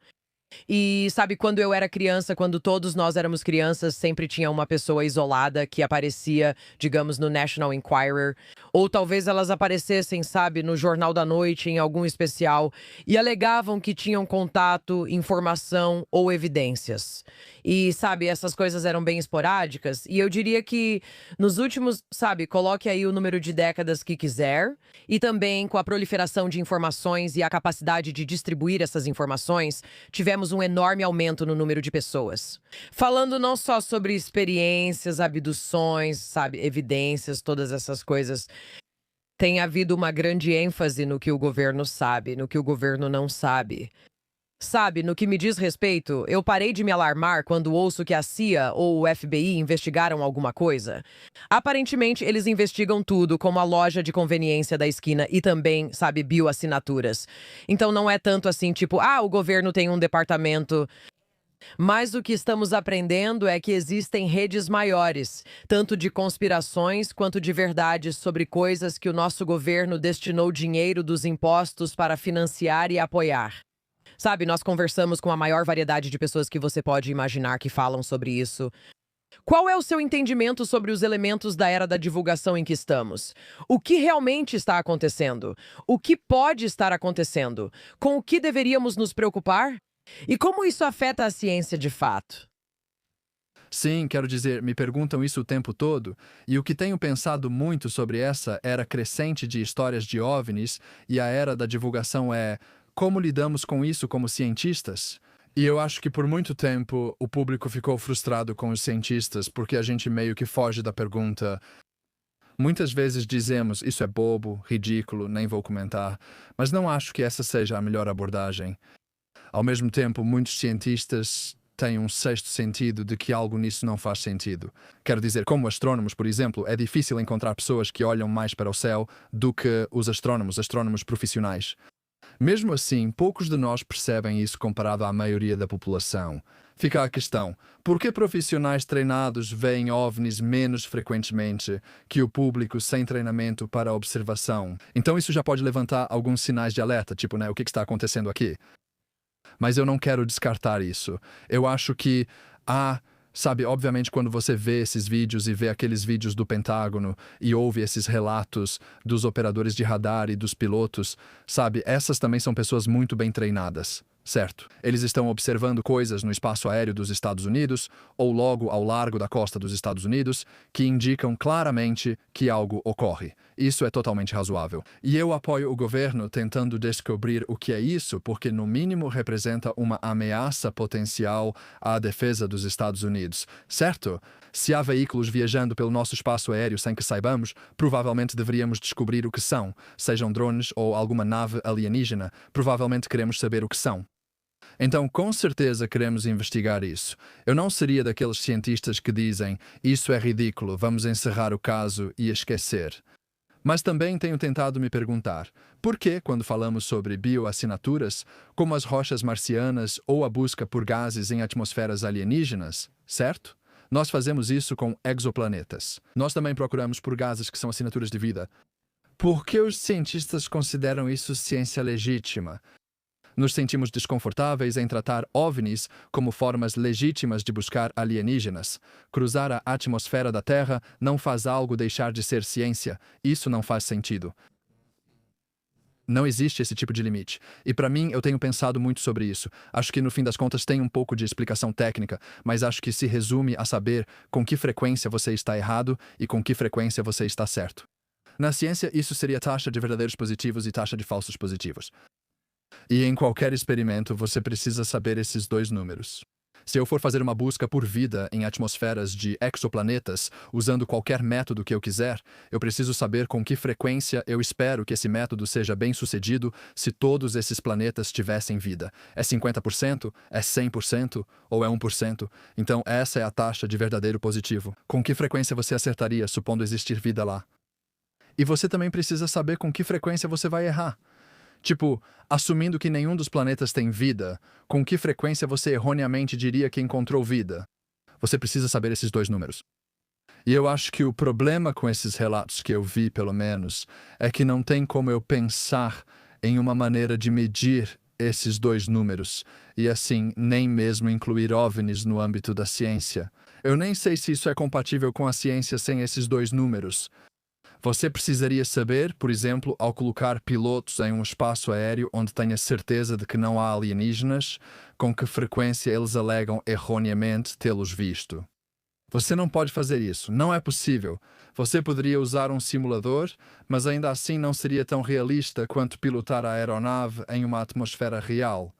E sabe, quando eu era criança, quando todos nós éramos crianças, sempre tinha uma pessoa isolada que aparecia, digamos, no National Enquirer, ou talvez elas aparecessem, sabe, no Jornal da Noite, em algum especial, e alegavam que tinham contato, informação ou evidências. E, sabe, essas coisas eram bem esporádicas, e eu diria que nos últimos, sabe, coloque aí o número de décadas que quiser, e também com a proliferação de informações e a capacidade de distribuir essas informações, tivemos um enorme aumento no número de pessoas. Falando não só sobre experiências, abduções, sabe, evidências, todas essas coisas, tem havido uma grande ênfase no que o governo sabe, no que o governo não sabe. Sabe, no que me diz respeito, eu parei de me alarmar quando ouço que a CIA ou o FBI investigaram alguma coisa. Aparentemente, eles investigam tudo, como a loja de conveniência da esquina e também, sabe, bioassinaturas. Então não é tanto assim, tipo, o governo tem um departamento. Mas o que estamos aprendendo é que existem redes maiores, tanto de conspirações quanto de verdades sobre coisas que o nosso governo destinou dinheiro dos impostos para financiar e apoiar. Sabe, nós conversamos com a maior variedade de pessoas que você pode imaginar que falam sobre isso. Qual é o seu entendimento sobre os elementos da era da divulgação em que estamos? O que realmente está acontecendo? O que pode estar acontecendo? Com o que deveríamos nos preocupar? E como isso afeta a ciência de fato? Sim, quero dizer, me perguntam isso o tempo todo, e o que tenho pensado muito sobre essa era crescente de histórias de OVNIs e a era da divulgação é como lidamos com isso como cientistas? E eu acho que por muito tempo o público ficou frustrado com os cientistas porque a gente meio que foge da pergunta. Muitas vezes dizemos, isso é bobo, ridículo, nem vou comentar, mas não acho que essa seja a melhor abordagem. Ao mesmo tempo, muitos cientistas têm um sexto sentido de que algo nisso não faz sentido. Quero dizer, como astrônomos, por exemplo, é difícil encontrar pessoas que olham mais para o céu do que os astrônomos profissionais. Mesmo assim, poucos de nós percebem isso comparado à maioria da população. Fica a questão, por que profissionais treinados veem OVNIs menos frequentemente que o público sem treinamento para observação? Então isso já pode levantar alguns sinais de alerta, tipo, o que está acontecendo aqui? Mas eu não quero descartar isso. Eu acho que sabe, obviamente quando você vê esses vídeos e vê aqueles vídeos do Pentágono e ouve esses relatos dos operadores de radar e dos pilotos, sabe, essas também são pessoas muito bem treinadas, certo? Eles estão observando coisas no espaço aéreo dos Estados Unidos ou logo ao largo da costa dos Estados Unidos que indicam claramente que algo ocorre. Isso é totalmente razoável. E eu apoio o governo tentando descobrir o que é isso, porque no mínimo representa uma ameaça potencial à defesa dos Estados Unidos, certo? Se há veículos viajando pelo nosso espaço aéreo sem que saibamos, provavelmente deveríamos descobrir o que são, sejam drones ou alguma nave alienígena, provavelmente queremos saber o que são. Então, com certeza queremos investigar isso. Eu não seria daqueles cientistas que dizem isso é ridículo, vamos encerrar o caso e esquecer. Mas também tenho tentado me perguntar, por que, quando falamos sobre bioassinaturas, como as rochas marcianas ou a busca por gases em atmosferas alienígenas, certo? Nós fazemos isso com exoplanetas. Nós também procuramos por gases que são assinaturas de vida. Por que os cientistas consideram isso ciência legítima? Nos sentimos desconfortáveis em tratar OVNIs como formas legítimas de buscar alienígenas. Cruzar a atmosfera da Terra não faz algo deixar de ser ciência. Isso não faz sentido. Não existe esse tipo de limite. E para mim, eu tenho pensado muito sobre isso. Acho que no fim das contas tem um pouco de explicação técnica, mas acho que se resume a saber com que frequência você está errado e com que frequência você está certo. Na ciência, isso seria taxa de verdadeiros positivos e taxa de falsos positivos. E em qualquer experimento, você precisa saber esses dois números. Se eu for fazer uma busca por vida em atmosferas de exoplanetas, usando qualquer método que eu quiser, eu preciso saber com que frequência eu espero que esse método seja bem sucedido se todos esses planetas tivessem vida. É 50%? É 100%? Ou é 1%? Então essa é a taxa de verdadeiro positivo. Com que frequência você acertaria, supondo existir vida lá? E você também precisa saber com que frequência você vai errar. Tipo, assumindo que nenhum dos planetas tem vida, com que frequência você erroneamente diria que encontrou vida? Você precisa saber esses dois números. E eu acho que o problema com esses relatos que eu vi, pelo menos, é que não tem como eu pensar em uma maneira de medir esses dois números, e assim, nem mesmo incluir OVNIs no âmbito da ciência. Eu nem sei se isso é compatível com a ciência sem esses dois números. Você precisaria saber, por exemplo, ao colocar pilotos em um espaço aéreo onde tenha certeza de que não há alienígenas, com que frequência eles alegam erroneamente tê-los visto. Você não pode fazer isso, não é possível. Você poderia usar um simulador, mas ainda assim não seria tão realista quanto pilotar a aeronave em uma atmosfera real.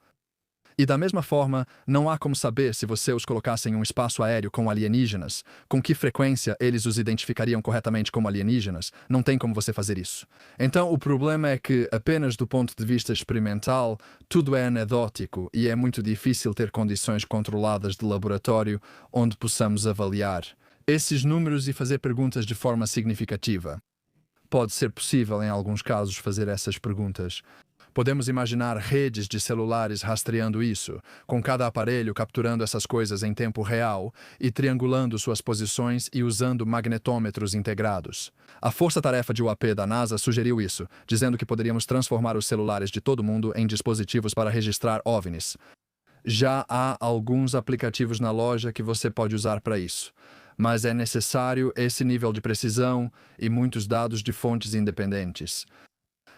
E da mesma forma, não há como saber se você os colocasse em um espaço aéreo com alienígenas, com que frequência eles os identificariam corretamente como alienígenas. Não tem como você fazer isso. Então, o problema é que, apenas do ponto de vista experimental, tudo é anedótico e é muito difícil ter condições controladas de laboratório onde possamos avaliar esses números e fazer perguntas de forma significativa. Pode ser possível, em alguns casos, fazer essas perguntas. Podemos imaginar redes de celulares rastreando isso, com cada aparelho capturando essas coisas em tempo real e triangulando suas posições e usando magnetômetros integrados. A força-tarefa de UAP da NASA sugeriu isso, dizendo que poderíamos transformar os celulares de todo mundo em dispositivos para registrar OVNIs. Já há alguns aplicativos na loja que você pode usar para isso, mas é necessário esse nível de precisão e muitos dados de fontes independentes.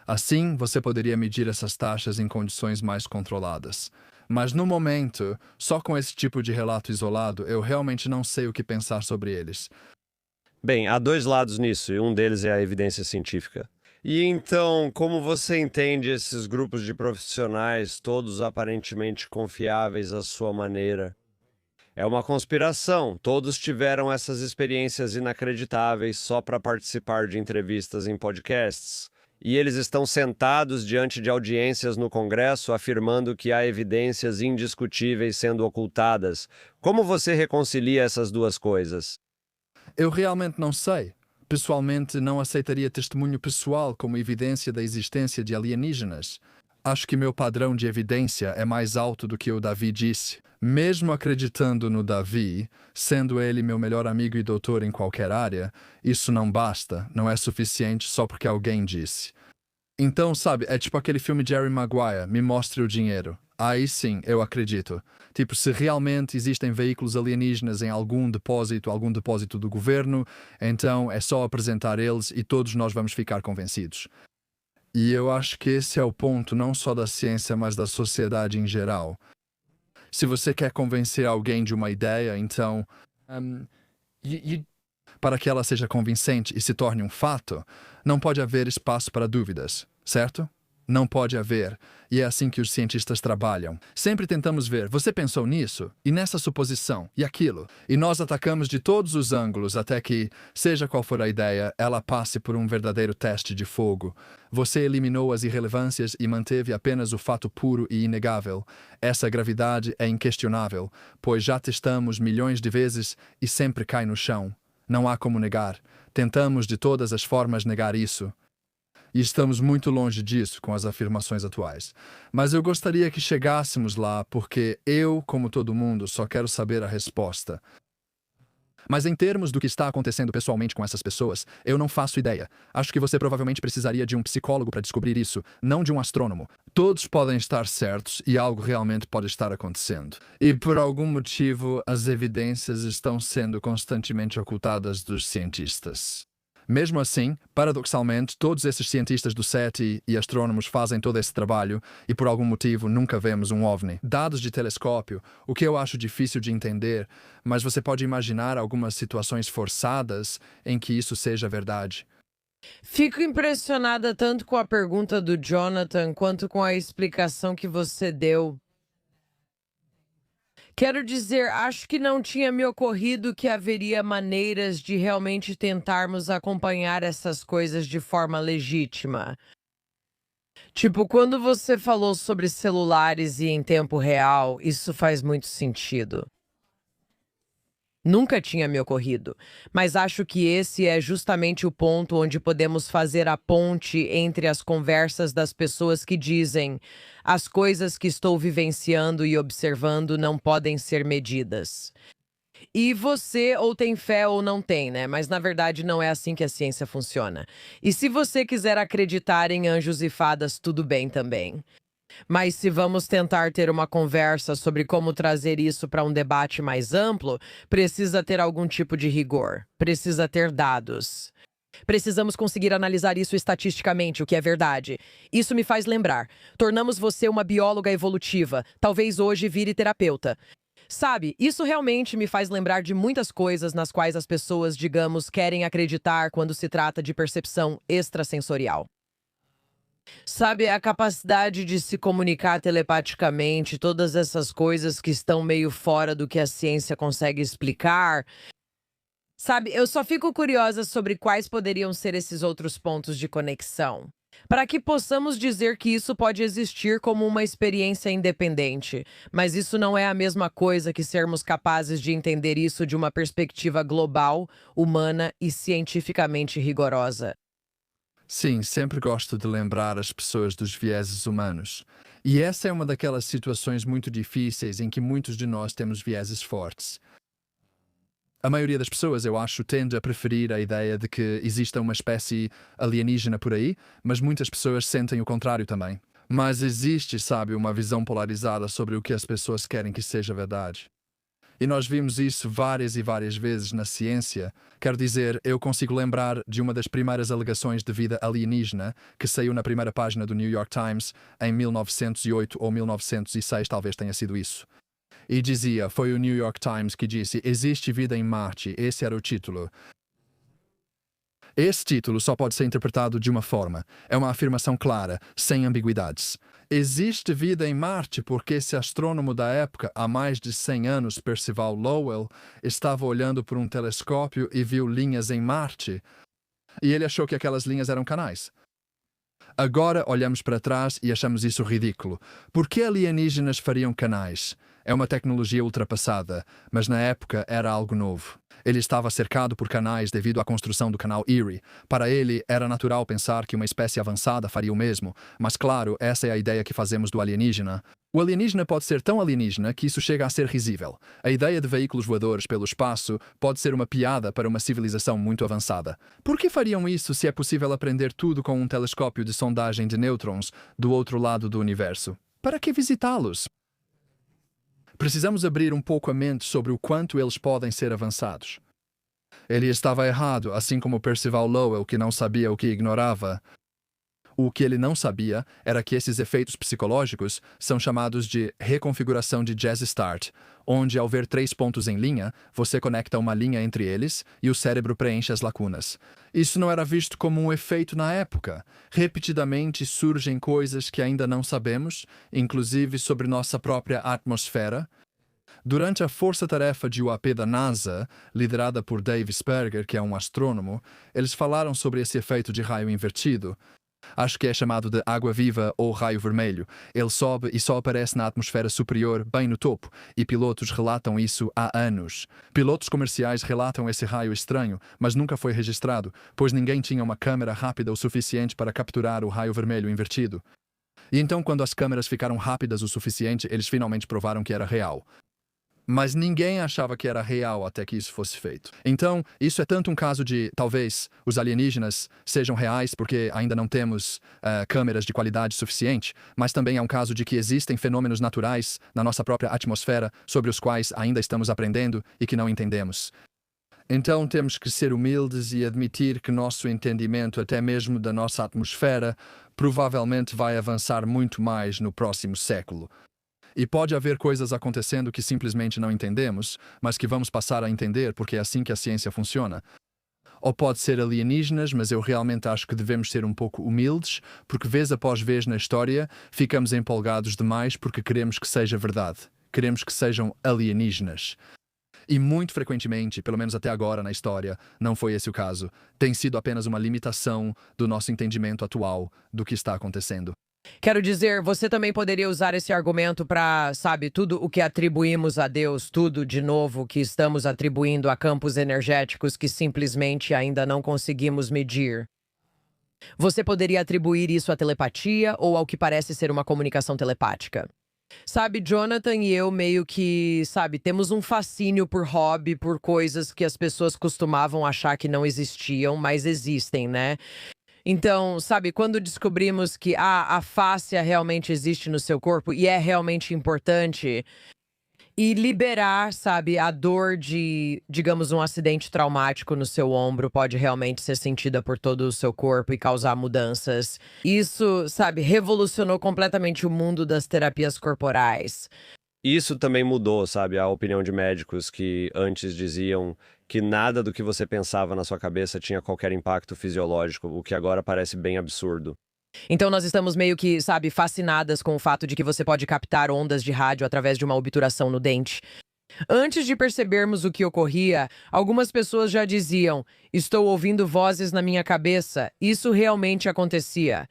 Assim, você poderia medir essas taxas em condições mais controladas. Mas no momento, só com esse tipo de relato isolado, eu realmente não sei o que pensar sobre eles. Bem, há dois lados nisso, e um deles é a evidência científica. E então, como você entende esses grupos de profissionais, todos aparentemente confiáveis à sua maneira? É uma conspiração, todos tiveram essas experiências inacreditáveis só para participar de entrevistas em podcasts. E eles estão sentados diante de audiências no Congresso afirmando que há evidências indiscutíveis sendo ocultadas. Como você reconcilia essas duas coisas? Eu realmente não sei. Pessoalmente, não aceitaria testemunho pessoal como evidência da existência de alienígenas. Acho que meu padrão de evidência é mais alto do que o Davi disse. Mesmo acreditando no Davi, sendo ele meu melhor amigo e doutor em qualquer área, isso não basta, não é suficiente só porque alguém disse. Então, sabe, é tipo aquele filme Jerry Maguire, Me Mostre o Dinheiro. Aí sim, eu acredito. Tipo, se realmente existem veículos alienígenas em algum depósito do governo, então é só apresentar eles e todos nós vamos ficar convencidos. E eu acho que esse é o ponto não só da ciência, mas da sociedade em geral. Se você quer convencer alguém de uma ideia, então, para que ela seja convincente e se torne um fato, não pode haver espaço para dúvidas, certo? Não pode haver, e é assim que os cientistas trabalham. Sempre tentamos ver, você pensou nisso, e nessa suposição, e aquilo, e nós atacamos de todos os ângulos até que, seja qual for a ideia, ela passe por um verdadeiro teste de fogo. Você eliminou as irrelevâncias e manteve apenas o fato puro e inegável. Essa gravidade é inquestionável, pois já testamos milhões de vezes e sempre cai no chão. Não há como negar. Tentamos de todas as formas negar isso. E estamos muito longe disso com as afirmações atuais. Mas eu gostaria que chegássemos lá porque eu, como todo mundo, só quero saber a resposta. Mas em termos do que está acontecendo pessoalmente com essas pessoas, eu não faço ideia. Acho que você provavelmente precisaria de um psicólogo para descobrir isso, não de um astrônomo. Todos podem estar certos e algo realmente pode estar acontecendo. E por algum motivo, as evidências estão sendo constantemente ocultadas dos cientistas. Mesmo assim, paradoxalmente, todos esses cientistas do SETI e astrônomos fazem todo esse trabalho e por algum motivo nunca vemos um OVNI. Dados de telescópio, o que eu acho difícil de entender, mas você pode imaginar algumas situações forçadas em que isso seja verdade. Fico impressionada tanto com a pergunta do Jonathan quanto com a explicação que você deu. Quero dizer, acho que não tinha me ocorrido que haveria maneiras de realmente tentarmos acompanhar essas coisas de forma legítima. Tipo, quando você falou sobre celulares e em tempo real, isso faz muito sentido. Nunca tinha me ocorrido, mas acho que esse é justamente o ponto onde podemos fazer a ponte entre as conversas das pessoas que dizem: as coisas que estou vivenciando e observando não podem ser medidas. E você ou tem fé ou não tem, né? Mas na verdade não é assim que a ciência funciona. E se você quiser acreditar em anjos e fadas, tudo bem também. Mas se vamos tentar ter uma conversa sobre como trazer isso para um debate mais amplo, precisa ter algum tipo de rigor, precisa ter dados. Precisamos conseguir analisar isso estatisticamente, o que é verdade. Isso me faz lembrar. Tornamos você uma bióloga evolutiva, talvez hoje vire terapeuta. Sabe, isso realmente me faz lembrar de muitas coisas nas quais as pessoas, digamos, querem acreditar quando se trata de percepção extrasensorial. Sabe, a capacidade de se comunicar telepaticamente, todas essas coisas que estão meio fora do que a ciência consegue explicar. Sabe, eu só fico curiosa sobre quais poderiam ser esses outros pontos de conexão. Para que possamos dizer que isso pode existir como uma experiência independente, mas isso não é a mesma coisa que sermos capazes de entender isso de uma perspectiva global, humana e cientificamente rigorosa. Sim, sempre gosto de lembrar as pessoas dos vieses humanos. E essa é uma daquelas situações muito difíceis em que muitos de nós temos vieses fortes. A maioria das pessoas, eu acho, tende a preferir a ideia de que exista uma espécie alienígena por aí, mas muitas pessoas sentem o contrário também. Mas existe, sabe, uma visão polarizada sobre o que as pessoas querem que seja verdade. E nós vimos isso várias e várias vezes na ciência. Quero dizer, eu consigo lembrar de uma das primeiras alegações de vida alienígena que saiu na primeira página do New York Times em 1908 ou 1906, talvez tenha sido isso. E dizia, foi o New York Times que disse, existe vida em Marte, esse era o título. Esse título só pode ser interpretado de uma forma. É uma afirmação clara, sem ambiguidades. Existe vida em Marte porque esse astrônomo da época, há mais de 100 anos, Percival Lowell, estava olhando por um telescópio e viu linhas em Marte. E ele achou que aquelas linhas eram canais. Agora olhamos para trás e achamos isso ridículo. Por que alienígenas fariam canais? É uma tecnologia ultrapassada, mas na época era algo novo. Ele estava cercado por canais devido à construção do canal Erie. Para ele, era natural pensar que uma espécie avançada faria o mesmo, mas claro, essa é a ideia que fazemos do alienígena. O alienígena pode ser tão alienígena que isso chega a ser risível. A ideia de veículos voadores pelo espaço pode ser uma piada para uma civilização muito avançada. Por que fariam isso se é possível aprender tudo com um telescópio de sondagem de nêutrons do outro lado do universo? Para que visitá-los? Precisamos abrir um pouco a mente sobre o quanto eles podem ser avançados. Ele estava errado, assim como Percival Lowell, que não sabia o que ignorava. O que ele não sabia era que esses efeitos psicológicos são chamados de reconfiguração de jazz start, onde, ao ver 3 pontos em linha, você conecta uma linha entre eles e o cérebro preenche as lacunas. Isso não era visto como um efeito na época. Repetidamente surgem coisas que ainda não sabemos, inclusive sobre nossa própria atmosfera. Durante a força-tarefa de UAP da NASA, liderada por Dave Sperger, que é um astrônomo, eles falaram sobre esse efeito de raio invertido. Acho que é chamado de água-viva ou raio vermelho. Ele sobe e só aparece na atmosfera superior, bem no topo, e pilotos relatam isso há anos. Pilotos comerciais relatam esse raio estranho, mas nunca foi registrado, pois ninguém tinha uma câmera rápida o suficiente para capturar o raio vermelho invertido. E então, quando as câmeras ficaram rápidas o suficiente, eles finalmente provaram que era real. Mas ninguém achava que era real até que isso fosse feito. Então, isso é tanto um caso de, talvez, os alienígenas sejam reais porque ainda não temos câmeras de qualidade suficiente, mas também é um caso de que existem fenômenos naturais na nossa própria atmosfera sobre os quais ainda estamos aprendendo e que não entendemos. Então, temos que ser humildes e admitir que nosso entendimento, até mesmo da nossa atmosfera, provavelmente vai avançar muito mais no próximo século. E pode haver coisas acontecendo que simplesmente não entendemos, mas que vamos passar a entender porque é assim que a ciência funciona. Ou pode ser alienígenas, mas eu realmente acho que devemos ser um pouco humildes, porque vez após vez na história ficamos empolgados demais porque queremos que seja verdade. Queremos que sejam alienígenas. E muito frequentemente, pelo menos até agora na história, não foi esse o caso. Tem sido apenas uma limitação do nosso entendimento atual do que está acontecendo. Quero dizer, você também poderia usar esse argumento para, sabe, tudo o que atribuímos a Deus, tudo de novo que estamos atribuindo a campos energéticos que simplesmente ainda não conseguimos medir. Você poderia atribuir isso à telepatia ou ao que parece ser uma comunicação telepática. Sabe, Jonathan e eu meio que, sabe, temos um fascínio por hobby, por coisas que as pessoas costumavam achar que não existiam, mas existem, né? Então, sabe, quando descobrimos que a fáscia realmente existe no seu corpo e é realmente importante, e liberar, sabe, a dor de, digamos, um acidente traumático no seu ombro pode realmente ser sentida por todo o seu corpo e causar mudanças. Isso, sabe, revolucionou completamente o mundo das terapias corporais. Isso também mudou, sabe, a opinião de médicos que antes diziam que nada do que você pensava na sua cabeça tinha qualquer impacto fisiológico, o que agora parece bem absurdo. Então nós estamos meio que, sabe, fascinadas com o fato de que você pode captar ondas de rádio através de uma obturação no dente. Antes de percebermos o que ocorria, algumas pessoas já diziam: estou ouvindo vozes na minha cabeça. Isso realmente acontecia.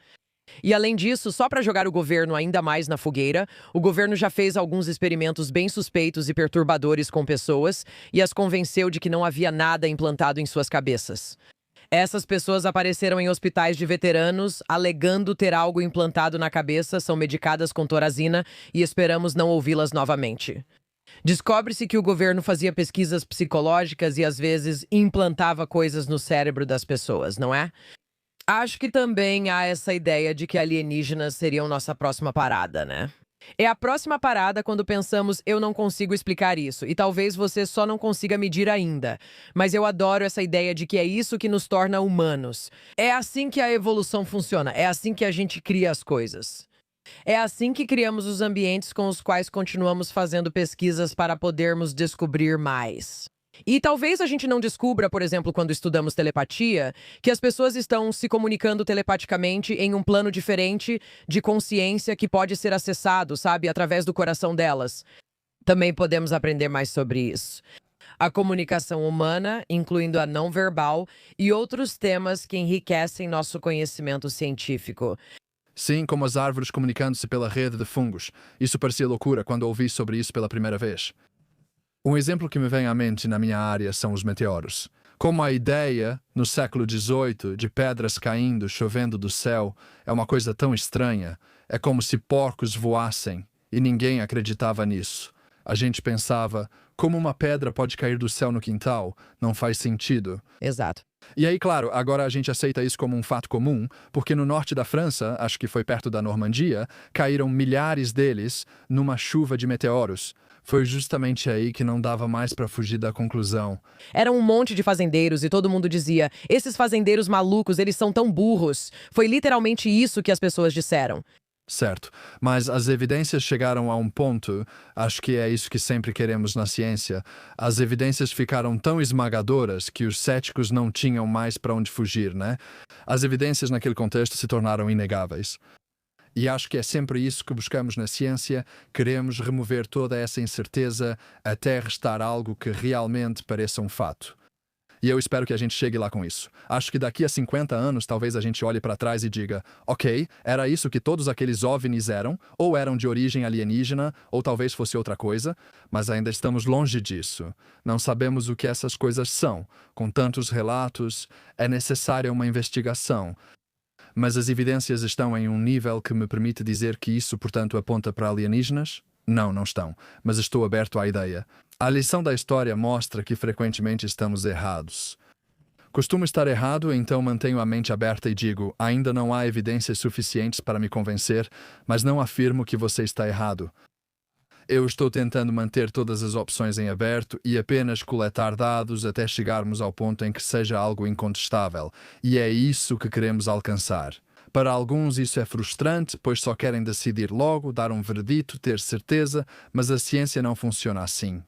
E além disso, só para jogar o governo ainda mais na fogueira, o governo já fez alguns experimentos bem suspeitos e perturbadores com pessoas e as convenceu de que não havia nada implantado em suas cabeças. Essas pessoas apareceram em hospitais de veteranos, alegando ter algo implantado na cabeça, são medicadas com torazina e esperamos não ouvi-las novamente. Descobre-se que o governo fazia pesquisas psicológicas e às vezes implantava coisas no cérebro das pessoas, não é? Acho que também há essa ideia de que alienígenas seriam nossa próxima parada, né? É a próxima parada quando pensamos, eu não consigo explicar isso, e talvez você só não consiga medir ainda. Mas eu adoro essa ideia de que é isso que nos torna humanos. É assim que a evolução funciona, é assim que a gente cria as coisas. É assim que criamos os ambientes com os quais continuamos fazendo pesquisas para podermos descobrir mais. E talvez a gente não descubra, por exemplo, quando estudamos telepatia, que as pessoas estão se comunicando telepaticamente em um plano diferente de consciência que pode ser acessado, sabe, através do coração delas. Também podemos aprender mais sobre isso. A comunicação humana, incluindo a não verbal, e outros temas que enriquecem nosso conhecimento científico. Sim, como as árvores comunicando-se pela rede de fungos. Isso parecia loucura quando ouvi sobre isso pela primeira vez. Um exemplo que me vem à mente na minha área são os meteoros. Como a ideia, no século XVIII, de pedras caindo, chovendo do céu, é uma coisa tão estranha. É como se porcos voassem, e ninguém acreditava nisso. A gente pensava, como uma pedra pode cair do céu no quintal? Não faz sentido. Exato. E aí, claro, agora a gente aceita isso como um fato comum, porque no norte da França, acho que foi perto da Normandia, caíram milhares deles numa chuva de meteoros. Foi justamente aí que não dava mais para fugir da conclusão. Era um monte de fazendeiros e todo mundo dizia: esses fazendeiros malucos, eles são tão burros. Foi literalmente isso que as pessoas disseram. Certo, mas as evidências chegaram a um ponto, acho que é isso que sempre queremos na ciência, as evidências ficaram tão esmagadoras que os céticos não tinham mais para onde fugir, né? As evidências naquele contexto se tornaram inegáveis. E acho que é sempre isso que buscamos na ciência, queremos remover toda essa incerteza até restar algo que realmente pareça um fato. E eu espero que a gente chegue lá com isso. Acho que daqui a 50 anos talvez a gente olhe para trás e diga, ok, era isso que todos aqueles OVNIs eram, ou eram de origem alienígena, ou talvez fosse outra coisa, mas ainda estamos longe disso. Não sabemos o que essas coisas são. Com tantos relatos, é necessária uma investigação. Mas as evidências estão em um nível que me permite dizer que isso, portanto, aponta para alienígenas? Não, não estão, mas estou aberto à ideia. A lição da história mostra que frequentemente estamos errados. Costumo estar errado, então mantenho a mente aberta e digo, ainda não há evidências suficientes para me convencer, mas não afirmo que você está errado. Eu estou tentando manter todas as opções em aberto e apenas coletar dados até chegarmos ao ponto em que seja algo incontestável, e é isso que queremos alcançar. Para alguns isso é frustrante, pois só querem decidir logo, dar um veredito, ter certeza, mas a ciência não funciona assim.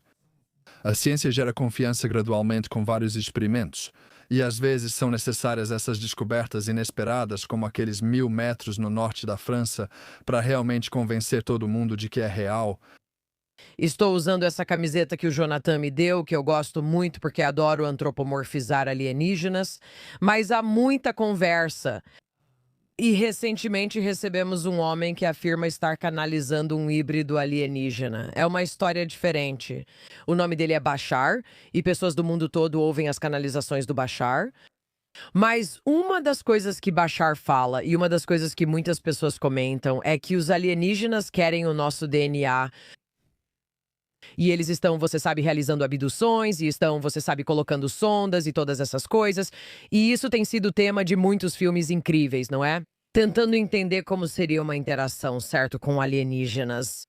A ciência gera confiança gradualmente com vários experimentos, e às vezes são necessárias essas descobertas inesperadas, como aqueles 1000 metros no norte da França, para realmente convencer todo mundo de que é real. Estou usando essa camiseta que o Jonathan me deu, que eu gosto muito porque adoro antropomorfizar alienígenas, mas há muita conversa. E recentemente recebemos um homem que afirma estar canalizando um híbrido alienígena. É uma história diferente. O nome dele é Bashar, e pessoas do mundo todo ouvem as canalizações do Bashar. Mas uma das coisas que Bashar fala e uma das coisas que muitas pessoas comentam é que os alienígenas querem o nosso DNA e eles estão, você sabe, realizando abduções e estão, você sabe, colocando sondas e todas essas coisas. E isso tem sido tema de muitos filmes incríveis, não é? Tentando entender como seria uma interação, certo, com alienígenas.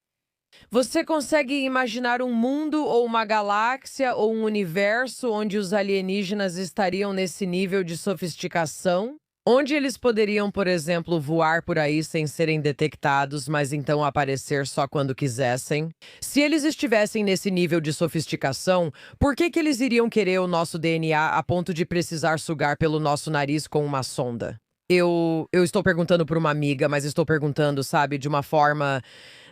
Você consegue imaginar um mundo ou uma galáxia ou um universo onde os alienígenas estariam nesse nível de sofisticação? Onde eles poderiam, por exemplo, voar por aí sem serem detectados, mas então aparecer só quando quisessem? Se eles estivessem nesse nível de sofisticação, por que eles iriam querer o nosso DNA a ponto de precisar sugar pelo nosso nariz com uma sonda? Eu estou perguntando por uma amiga, mas estou perguntando, sabe, de uma forma.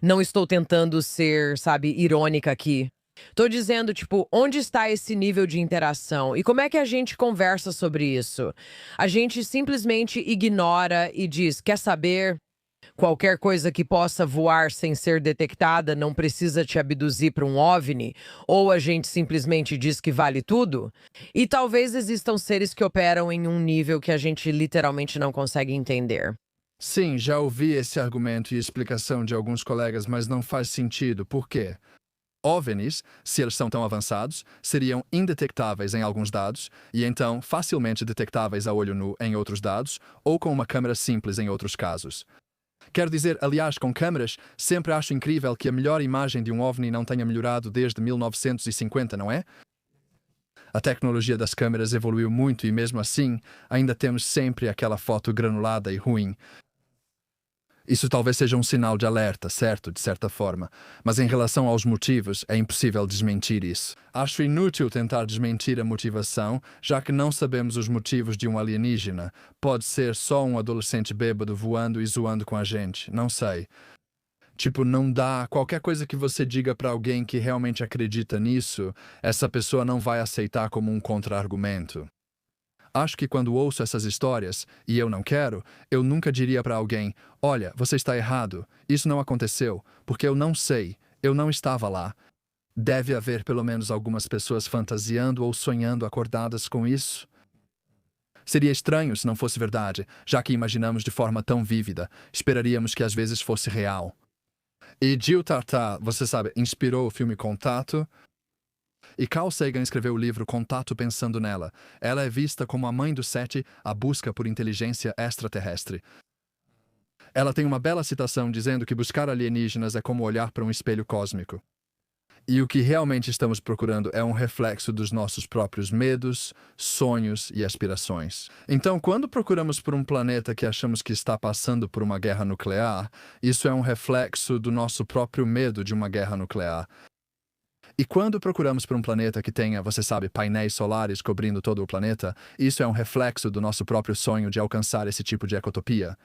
Não estou tentando ser, sabe, irônica aqui. Tô dizendo, tipo, onde está esse nível de interação? E como é que a gente conversa sobre isso? A gente simplesmente ignora e diz: quer saber? Qualquer coisa que possa voar sem ser detectada não precisa te abduzir para um OVNI? Ou a gente simplesmente diz que vale tudo? E talvez existam seres que operam em um nível que a gente literalmente não consegue entender. Sim, já ouvi esse argumento e explicação de alguns colegas, mas não faz sentido. Por quê? OVNIs, se eles são tão avançados, seriam indetectáveis em alguns dados e então facilmente detectáveis a olho nu em outros dados ou com uma câmera simples em outros casos. Quero dizer, aliás, com câmeras, sempre acho incrível que a melhor imagem de um OVNI não tenha melhorado desde 1950, não é? A tecnologia das câmeras evoluiu muito e mesmo assim, ainda temos sempre aquela foto granulada e ruim. Isso talvez seja um sinal de alerta, certo, de certa forma, mas em relação aos motivos, é impossível desmentir isso. Acho inútil tentar desmentir a motivação, já que não sabemos os motivos de um alienígena. Pode ser só um adolescente bêbado voando e zoando com a gente, não sei. Tipo, não dá. Qualquer coisa que você diga para alguém que realmente acredita nisso, essa pessoa não vai aceitar como um contra-argumento. Acho que quando ouço essas histórias, e eu não quero, eu nunca diria para alguém: olha, você está errado, isso não aconteceu, porque eu não sei, eu não estava lá. Deve haver pelo menos algumas pessoas fantasiando ou sonhando acordadas com isso. Seria estranho se não fosse verdade, já que imaginamos de forma tão vívida, esperaríamos que às vezes fosse real. E Jill Tartar, você sabe, inspirou o filme Contato. E Carl Sagan escreveu o livro Contato pensando nela. Ela é vista como a mãe do SETI, a busca por inteligência extraterrestre. Ela tem uma bela citação dizendo que buscar alienígenas é como olhar para um espelho cósmico. E o que realmente estamos procurando é um reflexo dos nossos próprios medos, sonhos e aspirações. Então, quando procuramos por um planeta que achamos que está passando por uma guerra nuclear, isso é um reflexo do nosso próprio medo de uma guerra nuclear. E quando procuramos por um planeta que tenha, você sabe, painéis solares cobrindo todo o planeta, isso é um reflexo do nosso próprio sonho de alcançar esse tipo de ecotopia.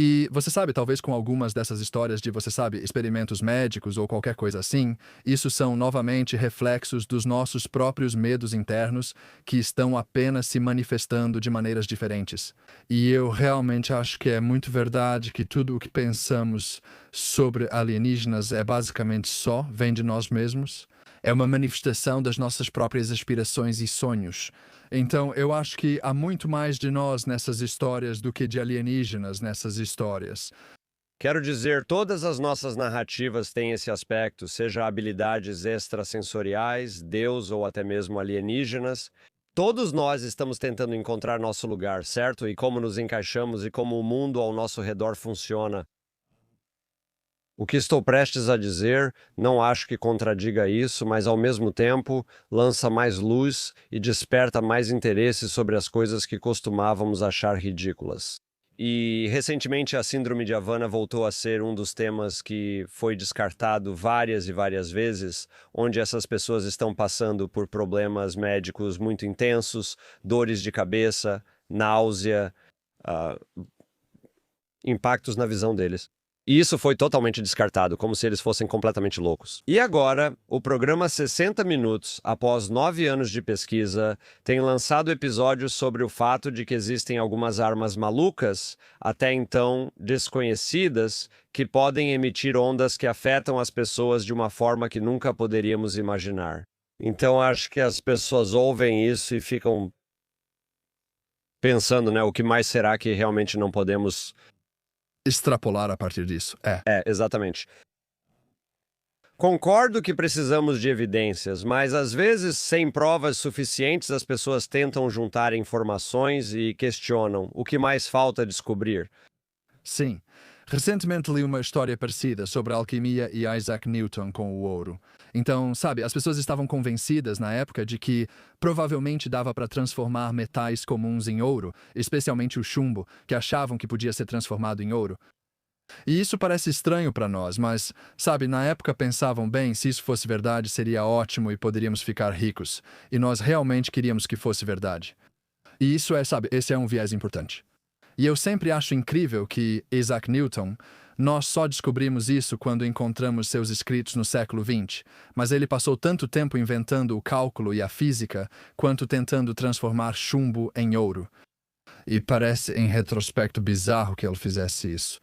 E você sabe, talvez com algumas dessas histórias de, você sabe, experimentos médicos ou qualquer coisa assim, isso são novamente reflexos dos nossos próprios medos internos que estão apenas se manifestando de maneiras diferentes. E eu realmente acho que é muito verdade que tudo o que pensamos sobre alienígenas é basicamente só vem de nós mesmos. É uma manifestação das nossas próprias aspirações e sonhos. Então, eu acho que há muito mais de nós nessas histórias do que de alienígenas nessas histórias. Quero dizer, todas as nossas narrativas têm esse aspecto, seja habilidades extrasensoriais, Deus ou até mesmo alienígenas. Todos nós estamos tentando encontrar nosso lugar, certo? E como nos encaixamos e como o mundo ao nosso redor funciona. O que estou prestes a dizer, não acho que contradiga isso, mas ao mesmo tempo lança mais luz e desperta mais interesse sobre as coisas que costumávamos achar ridículas. E recentemente a Síndrome de Havana voltou a ser um dos temas que foi descartado várias e várias vezes, onde essas pessoas estão passando por problemas médicos muito intensos, dores de cabeça, náusea, impactos na visão deles. E isso foi totalmente descartado, como se eles fossem completamente loucos. E agora, o programa 60 Minutos, após 9 anos de pesquisa, tem lançado episódios sobre o fato de que existem algumas armas malucas, até então desconhecidas, que podem emitir ondas que afetam as pessoas de uma forma que nunca poderíamos imaginar. Então acho que as pessoas ouvem isso e ficam Pensando, né, o que mais será que realmente não podemos... Extrapolar a partir disso. exatamente. Concordo que precisamos de evidências, mas às vezes, sem provas suficientes, as pessoas tentam juntar informações e questionam o que mais falta descobrir. Sim. Recentemente li uma história parecida sobre a alquimia e Isaac Newton com o ouro. Então, sabe, as pessoas estavam convencidas na época de que provavelmente dava para transformar metais comuns em ouro, especialmente o chumbo, que achavam que podia ser transformado em ouro. E isso parece estranho para nós, mas, sabe, na época pensavam, bem, se isso fosse verdade, seria ótimo e poderíamos ficar ricos. E nós realmente queríamos que fosse verdade. E isso sabe, esse é um viés importante. E eu sempre acho incrível que Isaac Newton, nós só descobrimos isso quando encontramos seus escritos no século XX, mas ele passou tanto tempo inventando o cálculo e a física, quanto tentando transformar chumbo em ouro. E parece, em retrospecto, bizarro que ele fizesse isso.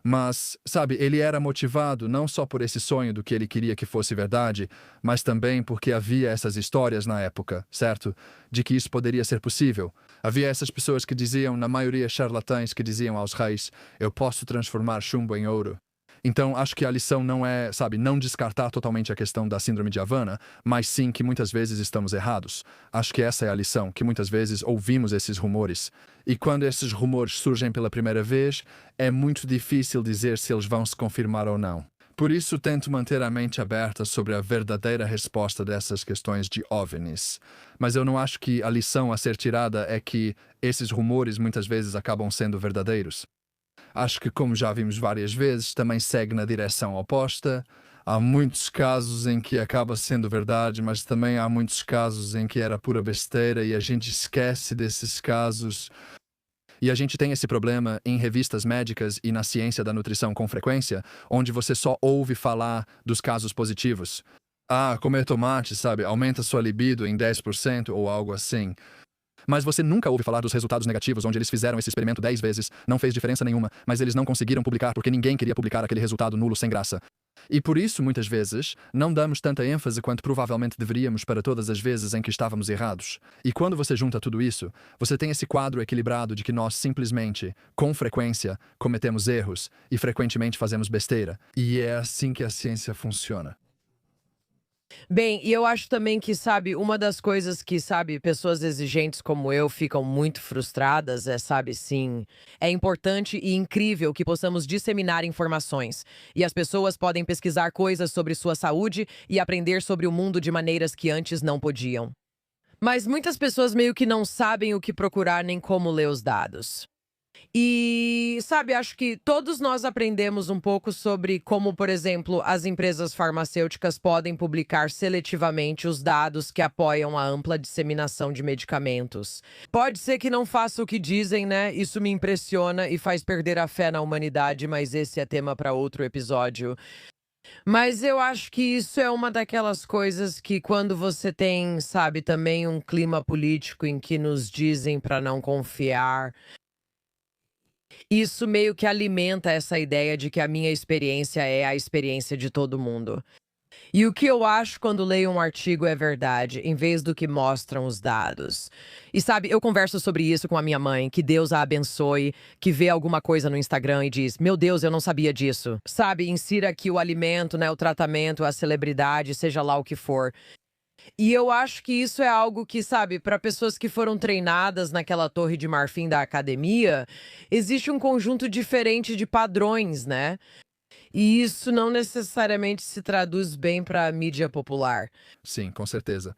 Mas, sabe, ele era motivado não só por esse sonho do que ele queria que fosse verdade, mas também porque havia essas histórias na época, certo? De que isso poderia ser possível. Havia essas pessoas que diziam, na maioria charlatães, que diziam aos reis, eu posso transformar chumbo em ouro. Então, acho que a lição não é, sabe, não descartar totalmente a questão da síndrome de Havana, mas sim que muitas vezes estamos errados. Acho que essa é a lição, que muitas vezes ouvimos esses rumores. E quando esses rumores surgem pela primeira vez, é muito difícil dizer se eles vão se confirmar ou não. Por isso, tento manter a mente aberta sobre a verdadeira resposta dessas questões de OVNIs. Mas eu não acho que a lição a ser tirada é que esses rumores muitas vezes acabam sendo verdadeiros. Acho que, como já vimos várias vezes, também segue na direção oposta. Há muitos casos em que acaba sendo verdade, mas também há muitos casos em que era pura besteira e a gente esquece desses casos. E a gente tem esse problema em revistas médicas e na ciência da nutrição com frequência, onde você só ouve falar dos casos positivos. Comer tomate, sabe, aumenta sua libido em 10% ou algo assim. Mas você nunca ouve falar dos resultados negativos, onde eles fizeram esse experimento 10 vezes, não fez diferença nenhuma, mas eles não conseguiram publicar porque ninguém queria publicar aquele resultado nulo sem graça. E por isso, muitas vezes, não damos tanta ênfase quanto provavelmente deveríamos para todas as vezes em que estávamos errados. E quando você junta tudo isso, você tem esse quadro equilibrado de que nós simplesmente, com frequência, cometemos erros e frequentemente fazemos besteira. E é assim que a ciência funciona. Bem, e eu acho também que, sabe, uma das coisas que, sabe, pessoas exigentes como eu ficam muito frustradas sabe, sim, é importante e incrível que possamos disseminar informações. E as pessoas podem pesquisar coisas sobre sua saúde e aprender sobre o mundo de maneiras que antes não podiam. Mas muitas pessoas meio que não sabem o que procurar nem como ler os dados. E, sabe, acho que todos nós aprendemos um pouco sobre como, por exemplo, as empresas farmacêuticas podem publicar seletivamente os dados que apoiam a ampla disseminação de medicamentos. Pode ser que não faça o que dizem, né? Isso me impressiona e faz perder a fé na humanidade, mas esse é tema para outro episódio. Mas eu acho que isso é uma daquelas coisas que quando você tem, sabe, também um clima político em que nos dizem para não confiar. Isso meio que alimenta essa ideia de que a minha experiência é a experiência de todo mundo. E o que eu acho quando leio um artigo é verdade, em vez do que mostram os dados. E sabe, eu converso sobre isso com a minha mãe, que Deus a abençoe, que vê alguma coisa no Instagram e diz, meu Deus, eu não sabia disso. Sabe, insira aqui o alimento, né, o tratamento, a celebridade, seja lá o que for. E eu acho que isso é algo que, sabe, para pessoas que foram treinadas naquela torre de marfim da academia, existe um conjunto diferente de padrões, né? E isso não necessariamente se traduz bem para a mídia popular. Sim, com certeza.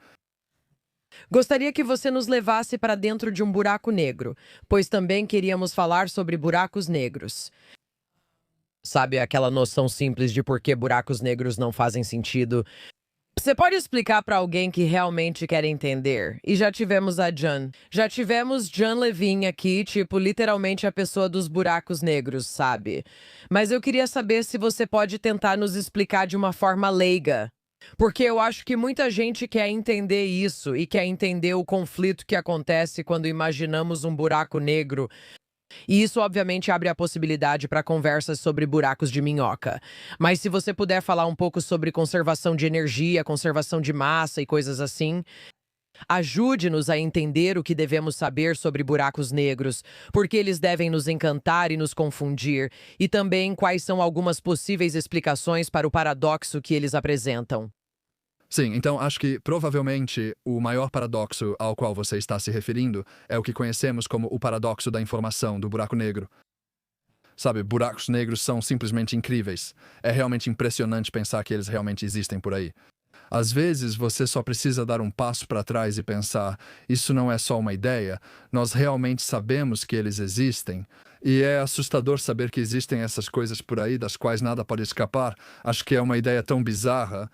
Gostaria que você nos levasse para dentro de um buraco negro, pois também queríamos falar sobre buracos negros. Sabe aquela noção simples de por que buracos negros não fazem sentido? Você pode explicar para alguém que realmente quer entender? E já tivemos a Jan. Já tivemos Jan Levine aqui, tipo, literalmente a pessoa dos buracos negros, sabe? Mas eu queria saber se você pode tentar nos explicar de uma forma leiga. Porque eu acho que muita gente quer entender isso e quer entender o conflito que acontece quando imaginamos um buraco negro. E isso, obviamente, abre a possibilidade para conversas sobre buracos de minhoca. Mas se você puder falar um pouco sobre conservação de energia, conservação de massa e coisas assim, Ajude-nos a entender o que devemos saber sobre buracos negros, porque eles devem nos encantar e nos confundir, e também quais são algumas possíveis explicações para o paradoxo que eles apresentam. Sim, então acho que provavelmente o maior paradoxo ao qual você está se referindo é o que conhecemos como o paradoxo da informação do buraco negro. Sabe, buracos negros são simplesmente incríveis. É realmente impressionante pensar que eles realmente existem por aí. Às vezes, você só precisa dar um passo para trás e pensar: isso não é só uma ideia, nós realmente sabemos que eles existem. E é assustador saber que existem essas coisas por aí das quais nada pode escapar. Acho que é uma ideia tão bizarra.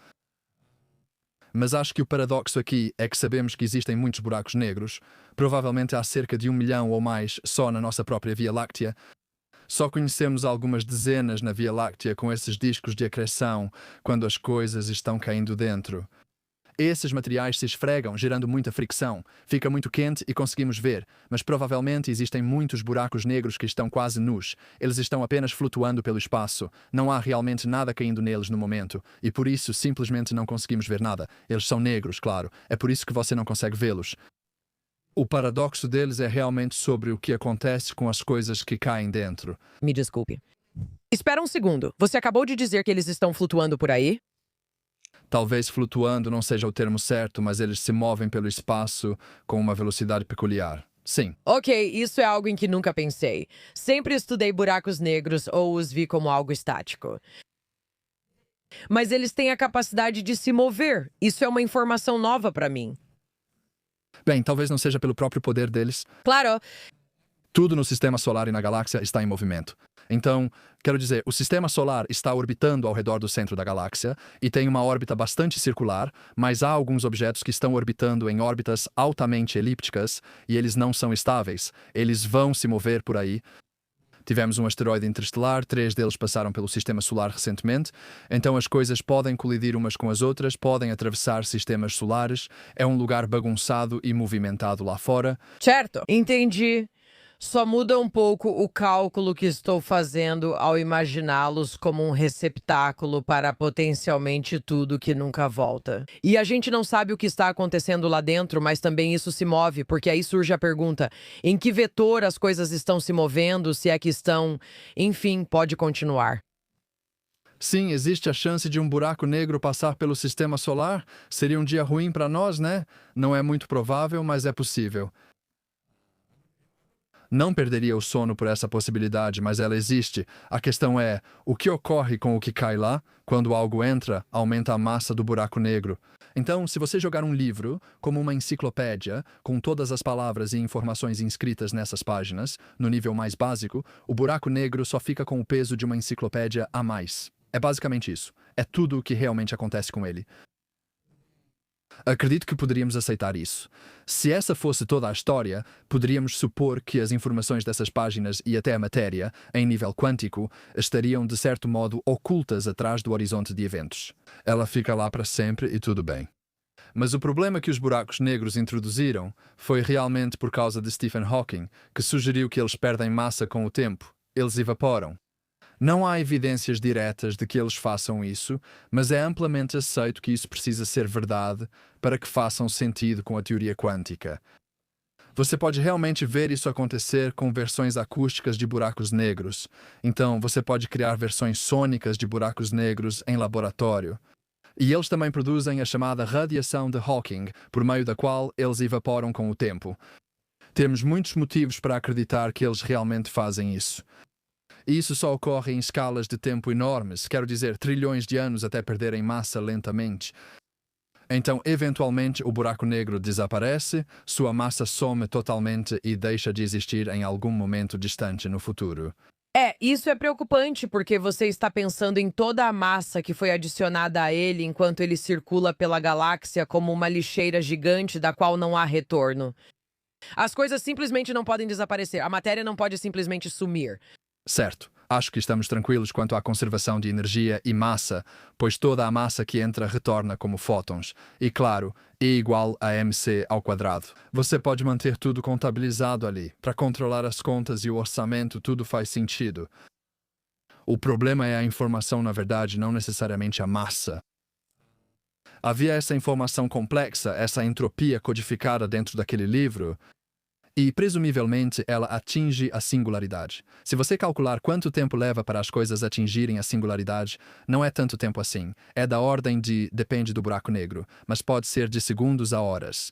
Mas acho que o paradoxo aqui é que sabemos que existem muitos buracos negros. Provavelmente há cerca de 1 milhão ou mais só na nossa própria Via Láctea. Só conhecemos algumas dezenas na Via Láctea com esses discos de acreção quando as coisas estão caindo dentro. Esses materiais se esfregam, gerando muita fricção. Fica muito quente e conseguimos ver, mas provavelmente existem muitos buracos negros que estão quase nus. Eles estão apenas flutuando pelo espaço. Não há realmente nada caindo neles no momento, e por isso simplesmente não conseguimos ver nada. Eles são negros, claro. É por isso que você não consegue vê-los. O paradoxo deles é realmente sobre o que acontece com as coisas que caem dentro. Me desculpe. Espera um segundo. Você acabou de dizer que eles estão flutuando por aí? Talvez flutuando não seja o termo certo, mas eles se movem pelo espaço com uma velocidade peculiar. Sim. Ok, isso é algo em que nunca pensei. Sempre estudei buracos negros ou os vi como algo estático. Mas eles têm a capacidade de se mover. Isso é uma informação nova para mim. Bem, talvez não seja pelo próprio poder deles. Claro, Tudo no sistema solar e na galáxia está em movimento. Então, quero dizer, o sistema solar está orbitando ao redor do centro da galáxia e tem uma órbita bastante circular, mas há alguns objetos que estão orbitando em órbitas altamente elípticas e eles não são estáveis. Eles vão se mover por aí. Tivemos um asteroide interestelar, 3 deles passaram pelo sistema solar recentemente, então as coisas podem colidir umas com as outras, podem atravessar sistemas solares, é um lugar bagunçado e movimentado lá fora. certo. Entendi. Só muda um pouco o cálculo que estou fazendo ao imaginá-los como um receptáculo para potencialmente tudo que nunca volta. E a gente não sabe o que está acontecendo lá dentro, mas também isso se move, porque aí surge a pergunta: em que vetor as coisas estão se movendo, se é que estão. Enfim, pode continuar. Sim, existe a chance de um buraco negro passar pelo sistema solar? Seria um dia ruim para nós, né? Não é muito provável, mas é possível. Não perderia o sono por essa possibilidade, mas ela existe. A questão é, o que ocorre com o que cai lá? Quando algo entra, aumenta a massa do buraco negro. Então, se você jogar um livro, como uma enciclopédia, com todas as palavras e informações inscritas nessas páginas, no nível mais básico, o buraco negro só fica com o peso de uma enciclopédia a mais. É basicamente isso. É tudo o que realmente acontece com ele. Acredito que poderíamos aceitar isso. Se essa fosse toda a história, poderíamos supor que as informações dessas páginas e até a matéria, em nível quântico, estariam de certo modo ocultas atrás do horizonte de eventos. Ela fica lá para sempre e tudo bem. Mas o problema que os buracos negros introduziram foi realmente por causa de Stephen Hawking, que sugeriu que eles perdem massa com o tempo. Eles evaporam. Não há evidências diretas de que eles façam isso, mas é amplamente aceito que isso precisa ser verdade para que façam sentido com a teoria quântica. Você pode realmente ver isso acontecer com versões acústicas de buracos negros. Então, você pode criar versões sônicas de buracos negros em laboratório. E eles também produzem a chamada radiação de Hawking, por meio da qual eles evaporam com o tempo. Temos muitos motivos para acreditar que eles realmente fazem isso. E isso só ocorre em escalas de tempo enormes, quero dizer, trilhões de anos até perderem massa lentamente. Então, eventualmente, o buraco negro desaparece, sua massa some totalmente e deixa de existir em algum momento distante no futuro. Isso é preocupante, porque você está pensando em toda a massa que foi adicionada a ele enquanto ele circula pela galáxia como uma lixeira gigante da qual não há retorno. As coisas simplesmente não podem desaparecer, a matéria não pode simplesmente sumir. Certo. Acho que estamos tranquilos quanto à conservação de energia e massa, pois toda a massa que entra retorna como fótons. E claro, E igual a mc ao quadrado. Você pode manter tudo contabilizado ali. Para controlar as contas e o orçamento, tudo faz sentido. O problema é a informação, na verdade, não necessariamente a massa. Havia essa informação complexa, essa entropia codificada dentro daquele livro, e, presumivelmente, ela atinge a singularidade. Se você calcular quanto tempo leva para as coisas atingirem a singularidade, não é tanto tempo assim. É da ordem de, depende do buraco negro, mas pode ser de segundos a horas.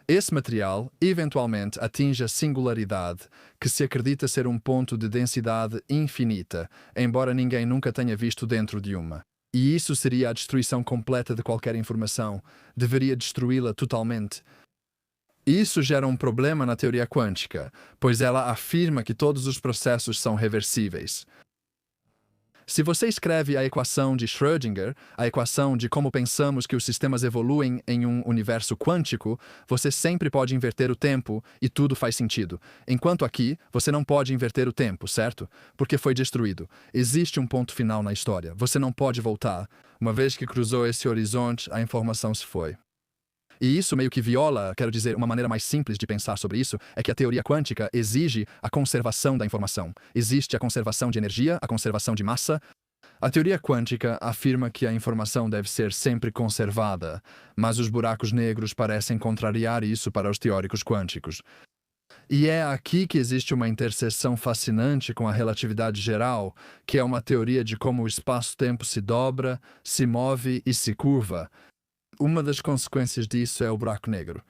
Esse material, eventualmente, atinge a singularidade, que se acredita ser um ponto de densidade infinita, embora ninguém nunca tenha visto dentro de uma. E isso seria a destruição completa de qualquer informação. Deveria destruí-la totalmente. Isso gera um problema na teoria quântica, pois ela afirma que todos os processos são reversíveis. Se você escreve a equação de Schrödinger, a equação de como pensamos que os sistemas evoluem em um universo quântico, você sempre pode inverter o tempo e tudo faz sentido. Enquanto aqui, você não pode inverter o tempo, certo? Porque foi destruído. Existe um ponto final na história. Você não pode voltar. Uma vez que cruzou esse horizonte, a informação se foi. E isso meio que viola, quero dizer, uma maneira mais simples de pensar sobre isso é que a teoria quântica exige a conservação da informação. Existe a conservação de energia, a conservação de massa. A teoria quântica afirma que a informação deve ser sempre conservada, mas os buracos negros parecem contrariar isso para os teóricos quânticos. E é aqui que existe uma interseção fascinante com a relatividade geral, que é uma teoria de como o espaço-tempo se dobra, se move e se curva. Uma das consequências disso é o buraco negro.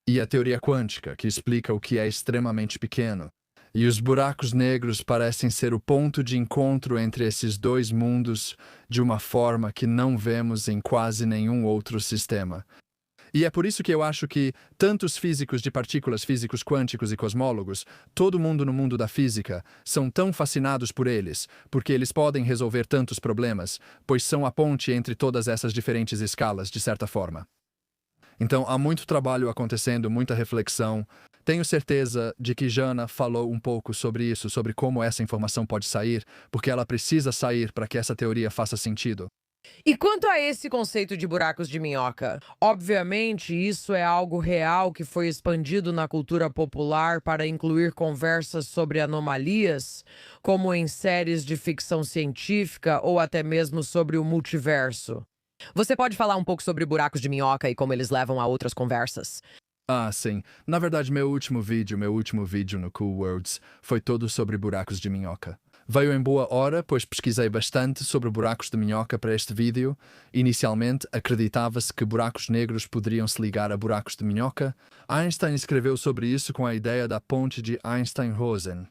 E a teoria quântica, que explica o que é extremamente pequeno. E os buracos negros parecem ser o ponto de encontro entre esses dois mundos de uma forma que não vemos em quase nenhum outro sistema. E é por isso que eu acho que tantos físicos de partículas, físicos quânticos e cosmólogos, todo mundo no mundo da física, são tão fascinados por eles, porque eles podem resolver tantos problemas, pois são a ponte entre todas essas diferentes escalas, de certa forma. Então, há muito trabalho acontecendo, muita reflexão. Tenho certeza de que Jana falou um pouco sobre isso, sobre como essa informação pode sair, porque ela precisa sair para que essa teoria faça sentido. E quanto a esse conceito de buracos de minhoca? Obviamente, isso é algo real que foi expandido na cultura popular para incluir conversas sobre anomalias, como em séries de ficção científica ou até mesmo sobre o multiverso. Você pode falar um pouco sobre buracos de minhoca e como eles levam a outras conversas? Ah, sim. Na verdade, meu último vídeo no Cool Worlds foi todo sobre buracos de minhoca. Veio em boa hora, pois pesquisei bastante sobre buracos de minhoca para este vídeo. Inicialmente, acreditava-se que buracos negros poderiam se ligar a buracos de minhoca. Einstein escreveu sobre isso com a ideia da ponte de Einstein-Rosen.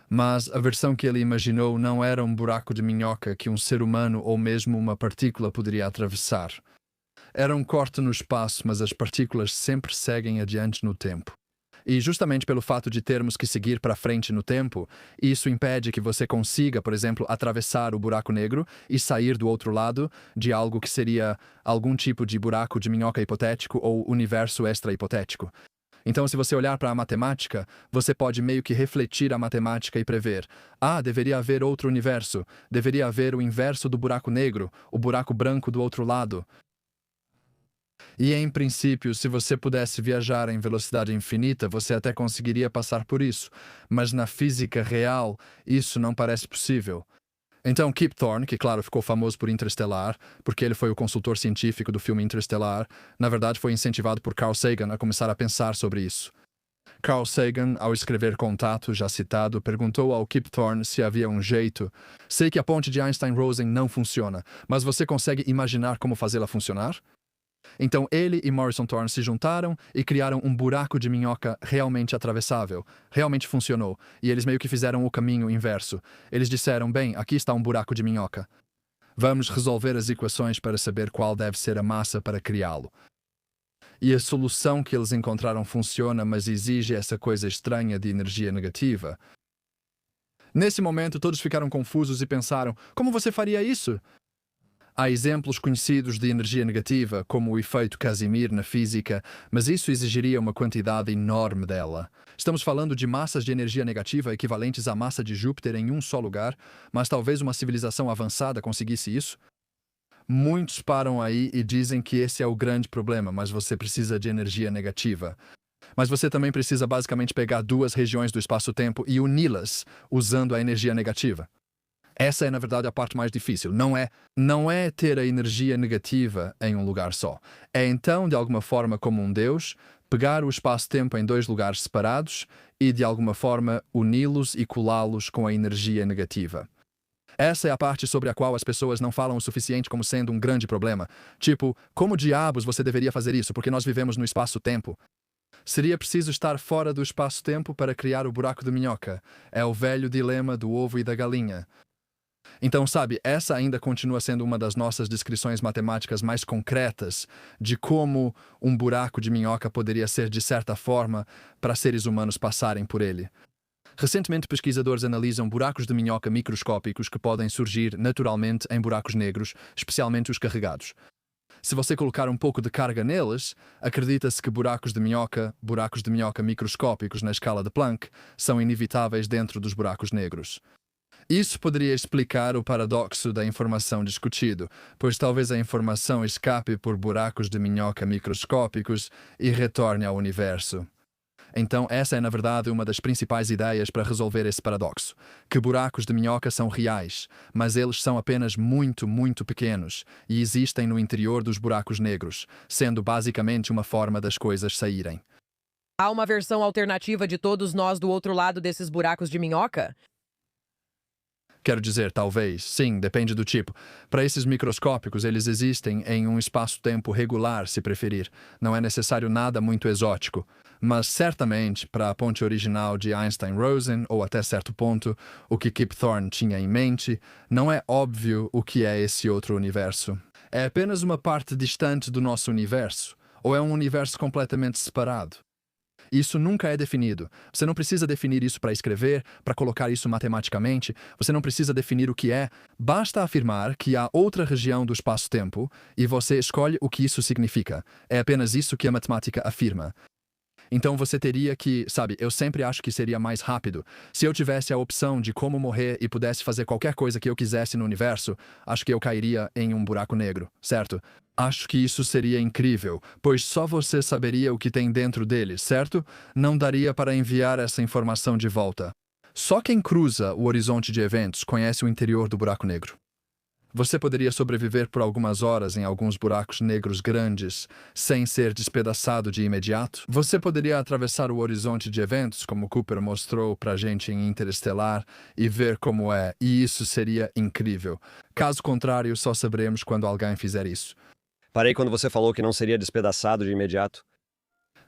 Mas a versão que ele imaginou não era um buraco de minhoca que um ser humano ou mesmo uma partícula poderia atravessar. Era um corte no espaço, mas as partículas sempre seguem adiante no tempo. E justamente pelo fato de termos que seguir para frente no tempo, isso impede que você consiga, por exemplo, atravessar o buraco negro e sair do outro lado de algo que seria algum tipo de buraco de minhoca hipotético ou universo extra-hipotético. Então, se você olhar para a matemática, você pode meio que refletir a matemática e prever. Ah, deveria haver outro universo. Deveria haver o inverso do buraco negro, o buraco branco do outro lado. E, em princípio, se você pudesse viajar em velocidade infinita, você até conseguiria passar por isso. Mas na física real, isso não parece possível. Então, Kip Thorne, que, claro, ficou famoso por Interestelar, porque ele foi o consultor científico do filme Interestelar, na verdade foi incentivado por Carl Sagan a começar a pensar sobre isso. Carl Sagan, ao escrever Contato, já citado, perguntou ao Kip Thorne se havia um jeito. Sei que a ponte de Einstein-Rosen não funciona, mas você consegue imaginar como fazê-la funcionar? Então ele e Morrison Thorne se juntaram e criaram um buraco de minhoca realmente atravessável. Realmente funcionou. E eles meio que fizeram o caminho inverso. Eles disseram, bem, aqui está um buraco de minhoca. Vamos resolver as equações para saber qual deve ser a massa para criá-lo. E a solução que eles encontraram funciona, mas exige essa coisa estranha de energia negativa. Nesse momento, todos ficaram confusos e pensaram, como você faria isso? Há exemplos conhecidos de energia negativa, como o efeito Casimir na física, mas isso exigiria uma quantidade enorme dela. Estamos falando de massas de energia negativa equivalentes à massa de Júpiter em um só lugar, mas talvez uma civilização avançada conseguisse isso? Muitos param aí e dizem que esse é o grande problema, mas você precisa de energia negativa. Mas você também precisa basicamente pegar duas regiões do espaço-tempo e uni-las usando a energia negativa. Essa é, na verdade, a parte mais difícil. Não é ter a energia negativa em um lugar só. É então, de alguma forma, como um Deus, pegar o espaço-tempo em dois lugares separados e, de alguma forma, uni-los e colá-los com a energia negativa. Essa é a parte sobre a qual as pessoas não falam o suficiente como sendo um grande problema. Tipo, como diabos você deveria fazer isso? Porque nós vivemos no espaço-tempo. Seria preciso estar fora do espaço-tempo para criar o buraco de minhoca. É o velho dilema do ovo e da galinha. Então, sabe, essa ainda continua sendo uma das nossas descrições matemáticas mais concretas de como um buraco de minhoca poderia ser, de certa forma, para seres humanos passarem por ele. Recentemente, pesquisadores analisam buracos de minhoca microscópicos que podem surgir naturalmente em buracos negros, especialmente os carregados. Se você colocar um pouco de carga neles, acredita-se que buracos de minhoca microscópicos na escala de Planck, são inevitáveis dentro dos buracos negros. Isso poderia explicar o paradoxo da informação discutido, pois talvez a informação escape por buracos de minhoca microscópicos e retorne ao universo. Então, essa é, na verdade, uma das principais ideias para resolver esse paradoxo, que buracos de minhoca são reais, mas eles são apenas muito, muito pequenos e existem no interior dos buracos negros, sendo basicamente uma forma das coisas saírem. Há uma versão alternativa de todos nós do outro lado desses buracos de minhoca? Quero dizer, talvez, sim, depende do tipo. Para esses microscópicos, eles existem em um espaço-tempo regular, se preferir. Não é necessário nada muito exótico. Mas, certamente, para a ponte original de Einstein-Rosen, ou até certo ponto, o que Kip Thorne tinha em mente, não é óbvio o que é esse outro universo. É apenas uma parte distante do nosso universo, ou é um universo completamente separado? Isso nunca é definido. Você não precisa definir isso para escrever, para colocar isso matematicamente. Você não precisa definir o que é. Basta afirmar que há outra região do espaço-tempo e você escolhe o que isso significa. É apenas isso que a matemática afirma. Então você teria que, sabe, eu sempre acho que seria mais rápido. Se eu tivesse a opção de como morrer e pudesse fazer qualquer coisa que eu quisesse no universo, acho que eu cairia em um buraco negro, certo? Acho que isso seria incrível, pois só você saberia o que tem dentro dele, certo? Não daria para enviar essa informação de volta. Só quem cruza o horizonte de eventos conhece o interior do buraco negro. Você poderia sobreviver por algumas horas em alguns buracos negros grandes, sem ser despedaçado de imediato? Você poderia atravessar o horizonte de eventos, como Cooper mostrou pra gente em Interestelar, e ver como é, e isso seria incrível. Caso contrário, só saberemos quando alguém fizer isso. Parei quando você falou que não seria despedaçado de imediato.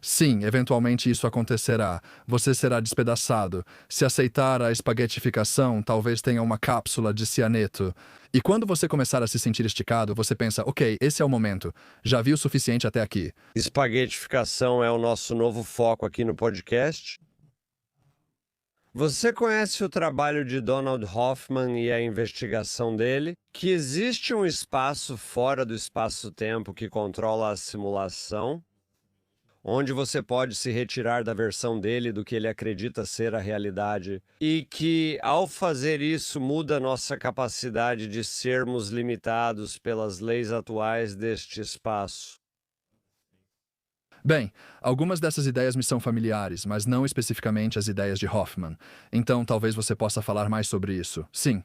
Sim, eventualmente isso acontecerá. Você será despedaçado. Se aceitar a espaguetificação, talvez tenha uma cápsula de cianeto. E quando você começar a se sentir esticado, você pensa, ok, esse é o momento. Já vi o suficiente até aqui. Espaguetificação é o nosso novo foco aqui no podcast. Você conhece o trabalho de Donald Hoffman e a investigação dele? Que existe um espaço fora do espaço-tempo que controla a simulação, onde você pode se retirar da versão dele do que ele acredita ser a realidade, e que, ao fazer isso, muda nossa capacidade de sermos limitados pelas leis atuais deste espaço. Bem, algumas dessas ideias me são familiares, mas não especificamente as ideias de Hoffman. Então, talvez você possa falar mais sobre isso. Sim.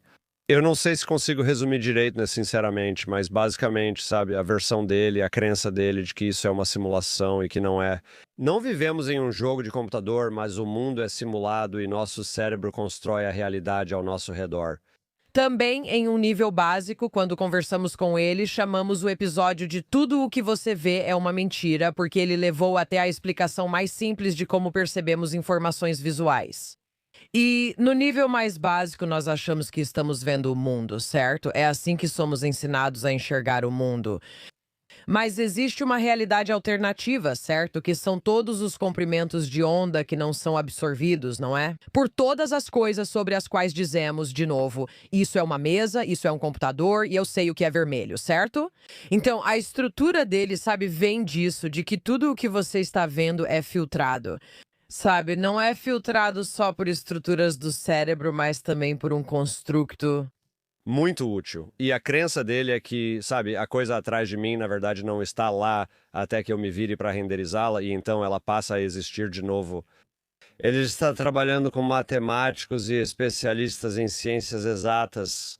Eu não sei se consigo resumir direito, né, sinceramente, mas basicamente, sabe, a versão dele, a crença dele de que isso é uma simulação e que não é. Não vivemos em um jogo de computador, mas o mundo é simulado e nosso cérebro constrói a realidade ao nosso redor. Também, em um nível básico, quando conversamos com ele, chamamos o episódio de Tudo o que você vê é uma mentira, porque ele levou até a explicação mais simples de como percebemos informações visuais. E no nível mais básico, nós achamos que estamos vendo o mundo, certo? É assim que somos ensinados a enxergar o mundo. Mas existe uma realidade alternativa, certo? Que são todos os comprimentos de onda que não são absorvidos, não é? Por todas as coisas sobre as quais dizemos, de novo, isso é uma mesa, isso é um computador e eu sei o que é vermelho, certo? Então, a estrutura dele, sabe, vem disso, de que tudo o que você está vendo é filtrado. Sabe, não é filtrado só por estruturas do cérebro, mas também por um construto. Muito útil. E a crença dele é que, sabe, a coisa atrás de mim, na verdade, não está lá até que eu me vire para renderizá-la, e então ela passa a existir de novo. Ele está trabalhando com matemáticos e especialistas em ciências exatas.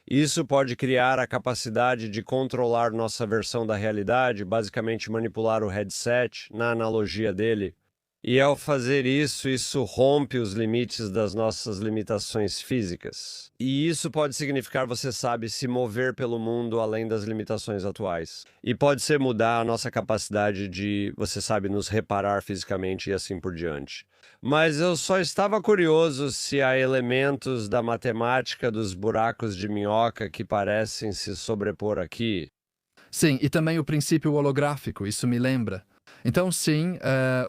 Isso pode criar a capacidade de controlar nossa versão da realidade, basicamente manipular o headset, na analogia dele. E ao fazer isso, isso rompe os limites das nossas limitações físicas. E isso pode significar, você sabe, se mover pelo mundo além das limitações atuais. E pode ser mudar a nossa capacidade de, você sabe, nos reparar fisicamente e assim por diante. Mas eu só estava curioso se há elementos da matemática dos buracos de minhoca que parecem se sobrepor aqui. Sim, e também o princípio holográfico, isso me lembra. Então, sim,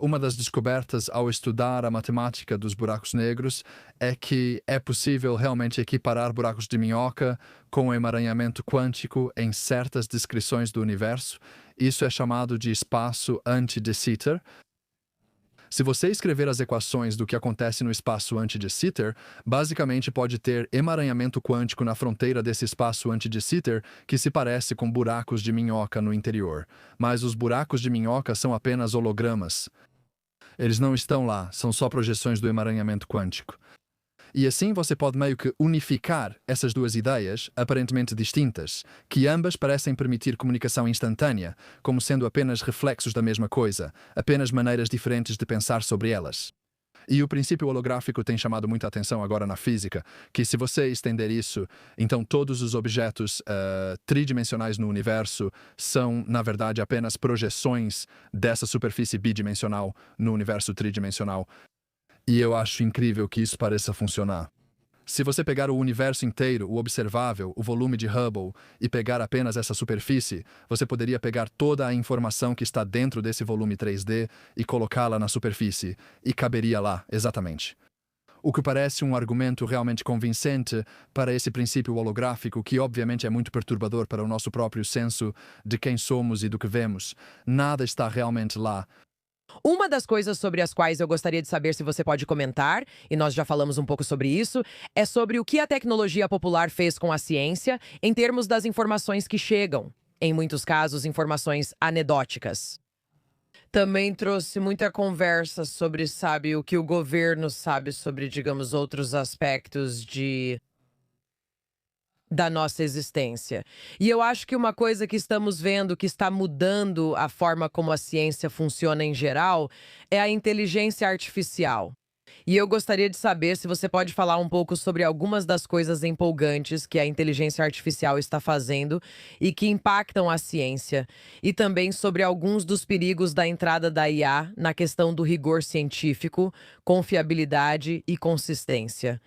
uma das descobertas ao estudar a matemática dos buracos negros é que é possível realmente equiparar buracos de minhoca com o emaranhamento quântico em certas descrições do universo. Isso é chamado de espaço anti-de Sitter. Se você escrever as equações do que acontece no espaço anti-de Sitter, basicamente pode ter emaranhamento quântico na fronteira desse espaço anti-de Sitter que se parece com buracos de minhoca no interior. Mas os buracos de minhoca são apenas hologramas. Eles não estão lá, são só projeções do emaranhamento quântico. E assim você pode meio que unificar essas duas ideias, aparentemente distintas, que ambas parecem permitir comunicação instantânea, como sendo apenas reflexos da mesma coisa, apenas maneiras diferentes de pensar sobre elas. E o princípio holográfico tem chamado muita atenção agora na física, que se você estender isso, então todos os objetos tridimensionais no universo são, na verdade, apenas projeções dessa superfície bidimensional no universo tridimensional. E eu acho incrível que isso pareça funcionar. Se você pegar o universo inteiro, o observável, o volume de Hubble, e pegar apenas essa superfície, você poderia pegar toda a informação que está dentro desse volume 3D e colocá-la na superfície, e caberia lá, exatamente. O que parece um argumento realmente convincente para esse princípio holográfico, que obviamente é muito perturbador para o nosso próprio senso de quem somos e do que vemos. Nada está realmente lá. Uma das coisas sobre as quais eu gostaria de saber se você pode comentar, e nós já falamos um pouco sobre isso, é sobre o que a tecnologia popular fez com a ciência em termos das informações que chegam, em muitos casos, informações anedóticas. Também trouxe muita conversa sobre, sabe, o que o governo sabe sobre, digamos, outros aspectos da nossa existência. E eu acho que uma coisa que estamos vendo que está mudando a forma como a ciência funciona em geral é a inteligência artificial. E eu gostaria de saber se você pode falar um pouco sobre algumas das coisas empolgantes que a inteligência artificial está fazendo e que impactam a ciência, e também sobre alguns dos perigos da entrada da IA na questão do rigor científico, confiabilidade e consistência.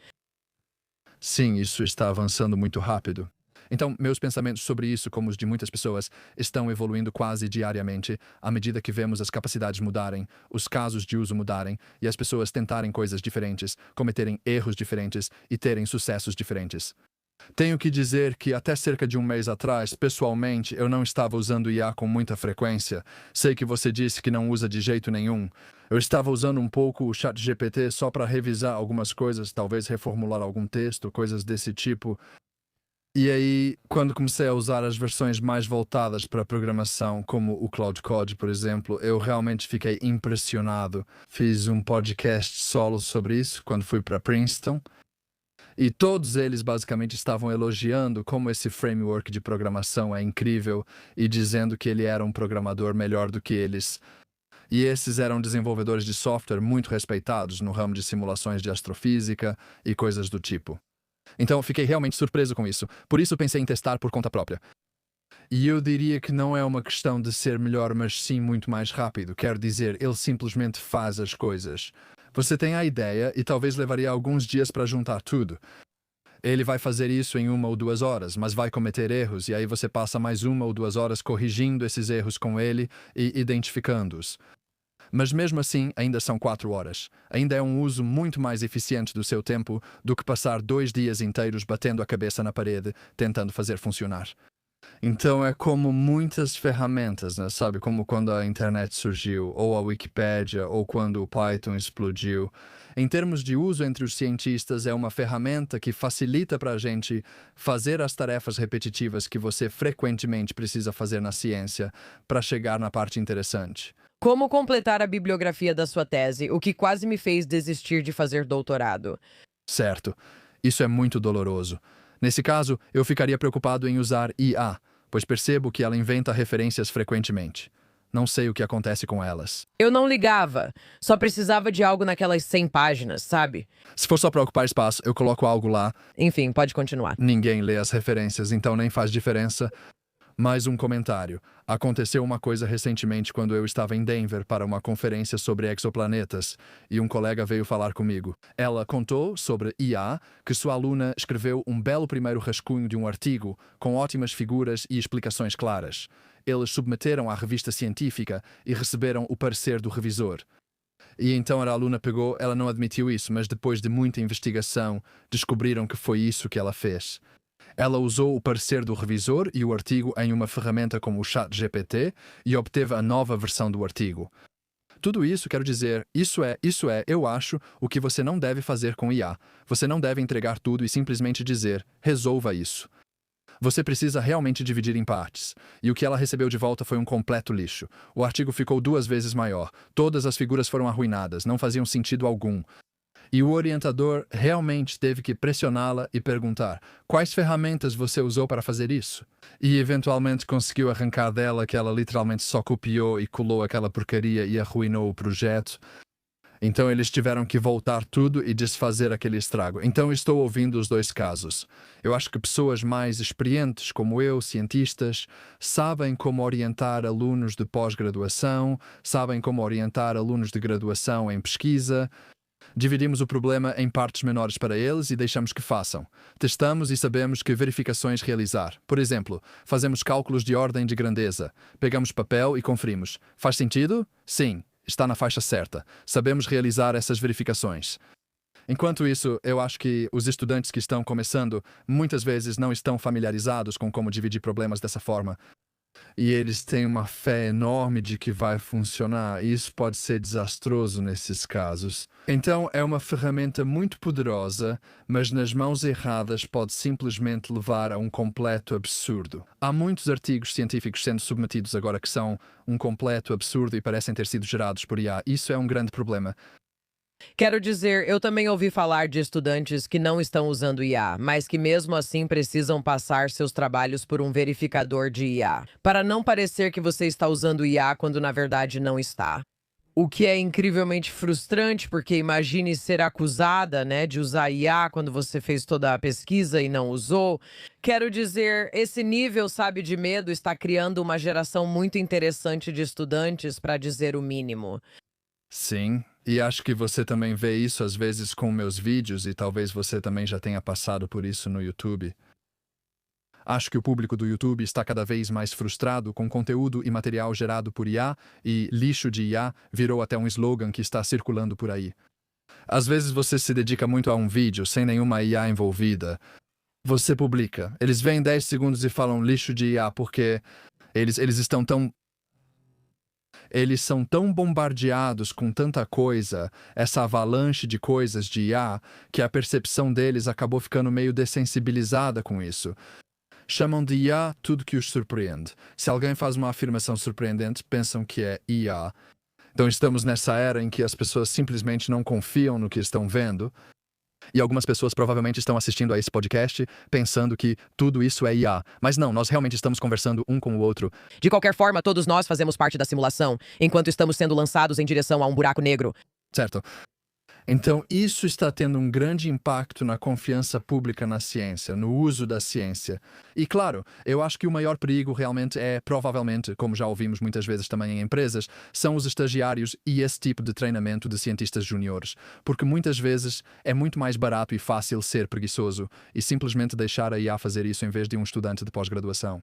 Sim, isso está avançando muito rápido. Então, meus pensamentos sobre isso, como os de muitas pessoas, estão evoluindo quase diariamente à medida que vemos as capacidades mudarem, os casos de uso mudarem e as pessoas tentarem coisas diferentes, cometerem erros diferentes e terem sucessos diferentes. Tenho que dizer que até cerca de um mês atrás, pessoalmente, eu não estava usando IA com muita frequência. Sei que você disse que não usa de jeito nenhum. Eu estava usando um pouco o ChatGPT só para revisar algumas coisas, talvez reformular algum texto, coisas desse tipo. E aí, quando comecei a usar as versões mais voltadas para a programação, como o Cloud Code, por exemplo, eu realmente fiquei impressionado. Fiz um podcast solo sobre isso quando fui para Princeton. E todos eles basicamente estavam elogiando como esse framework de programação é incrível e dizendo que ele era um programador melhor do que eles. E esses eram desenvolvedores de software muito respeitados no ramo de simulações de astrofísica e coisas do tipo. Então, fiquei realmente surpreso com isso. Por isso, pensei em testar por conta própria. E eu diria que não é uma questão de ser melhor, mas sim muito mais rápido. Quero dizer, ele simplesmente faz as coisas. Você tem a ideia e talvez levaria alguns dias para juntar tudo. Ele vai fazer isso em 1 ou 2 horas, mas vai cometer erros, e aí você passa mais 1 ou 2 horas corrigindo esses erros com ele e identificando-os. Mas mesmo assim, ainda são 4 horas. Ainda é um uso muito mais eficiente do seu tempo do que passar 2 dias inteiros batendo a cabeça na parede, tentando fazer funcionar. Então é como muitas ferramentas, né? Sabe? Como quando a internet surgiu, ou a Wikipédia, ou quando o Python explodiu. Em termos de uso entre os cientistas, é uma ferramenta que facilita para a gente fazer as tarefas repetitivas que você frequentemente precisa fazer na ciência para chegar na parte interessante. Como completar a bibliografia da sua tese, o que quase me fez desistir de fazer doutorado. Certo. Isso é muito doloroso. Nesse caso, eu ficaria preocupado em usar IA, pois percebo que ela inventa referências frequentemente. Não sei o que acontece com elas. Eu não ligava, só precisava de algo naquelas 100 páginas, sabe? Se for só para ocupar espaço, eu coloco algo lá. Enfim, pode continuar. Ninguém lê as referências, então nem faz diferença. Mais um comentário. Aconteceu uma coisa recentemente quando eu estava em Denver para uma conferência sobre exoplanetas e um colega veio falar comigo. Ela contou sobre IA que sua aluna escreveu um belo primeiro rascunho de um artigo com ótimas figuras e explicações claras. Eles submeteram à revista científica e receberam o parecer do revisor. E então a aluna pegou, ela não admitiu isso, mas depois de muita investigação descobriram que foi isso que ela fez. Ela usou o parecer do revisor e o artigo em uma ferramenta como o ChatGPT e obteve a nova versão do artigo. Tudo isso, quero dizer, isso é, eu acho, o que você não deve fazer com IA. Você não deve entregar tudo e simplesmente dizer, resolva isso. Você precisa realmente dividir em partes. E o que ela recebeu de volta foi um completo lixo. O artigo ficou 2 vezes maior. Todas as figuras foram arruinadas, não faziam sentido algum. E o orientador realmente teve que pressioná-la e perguntar: quais ferramentas você usou para fazer isso? E eventualmente conseguiu arrancar dela que ela literalmente só copiou e colou aquela porcaria e arruinou o projeto. Então eles tiveram que voltar tudo e desfazer aquele estrago. Então estou ouvindo os 2 casos. Eu acho que pessoas mais experientes, como eu, cientistas, sabem como orientar alunos de pós-graduação, sabem como orientar alunos de graduação em pesquisa. Dividimos o problema em partes menores para eles e deixamos que façam. Testamos e sabemos que verificações realizar. Por exemplo, fazemos cálculos de ordem de grandeza. Pegamos papel e conferimos. Faz sentido? Sim. Está na faixa certa. Sabemos realizar essas verificações. Enquanto isso, eu acho que os estudantes que estão começando muitas vezes não estão familiarizados com como dividir problemas dessa forma. E eles têm uma fé enorme de que vai funcionar, e isso pode ser desastroso nesses casos. Então, é uma ferramenta muito poderosa, mas nas mãos erradas pode simplesmente levar a um completo absurdo. Há muitos artigos científicos sendo submetidos agora que são um completo absurdo e parecem ter sido gerados por IA. Isso é um grande problema. Quero dizer, eu também ouvi falar de estudantes que não estão usando IA, mas que mesmo assim precisam passar seus trabalhos por um verificador de IA, para não parecer que você está usando IA quando na verdade não está. O que é incrivelmente frustrante, porque imagine ser acusada, de usar IA quando você fez toda a pesquisa e não usou. Quero dizer, esse nível, sabe, de medo está criando uma geração muito interessante de estudantes, para dizer o mínimo. Sim, e acho que você também vê isso às vezes com meus vídeos e talvez você também já tenha passado por isso no YouTube. Acho que o público do YouTube está cada vez mais frustrado com conteúdo e material gerado por IA e lixo de IA virou até um slogan que está circulando por aí. Às vezes você se dedica muito a um vídeo sem nenhuma IA envolvida. Você publica. Eles veem 10 segundos e falam lixo de IA porque eles são tão bombardeados com tanta coisa, essa avalanche de coisas de IA, que a percepção deles acabou ficando meio dessensibilizada com isso. Chamam de IA tudo que os surpreende. Se alguém faz uma afirmação surpreendente, pensam que é IA. Então estamos nessa era em que as pessoas simplesmente não confiam no que estão vendo. E algumas pessoas provavelmente estão assistindo a esse podcast pensando que tudo isso é IA. Mas não, nós realmente estamos conversando um com o outro. De qualquer forma, todos nós fazemos parte da simulação, enquanto estamos sendo lançados em direção a um buraco negro. Certo. Então, isso está tendo um grande impacto na confiança pública na ciência, no uso da ciência. E, claro, eu acho que o maior perigo realmente é, provavelmente, como já ouvimos muitas vezes também em empresas, são os estagiários e esse tipo de treinamento de cientistas júniores. Porque muitas vezes é muito mais barato e fácil ser preguiçoso e simplesmente deixar a IA fazer isso em vez de um estudante de pós-graduação.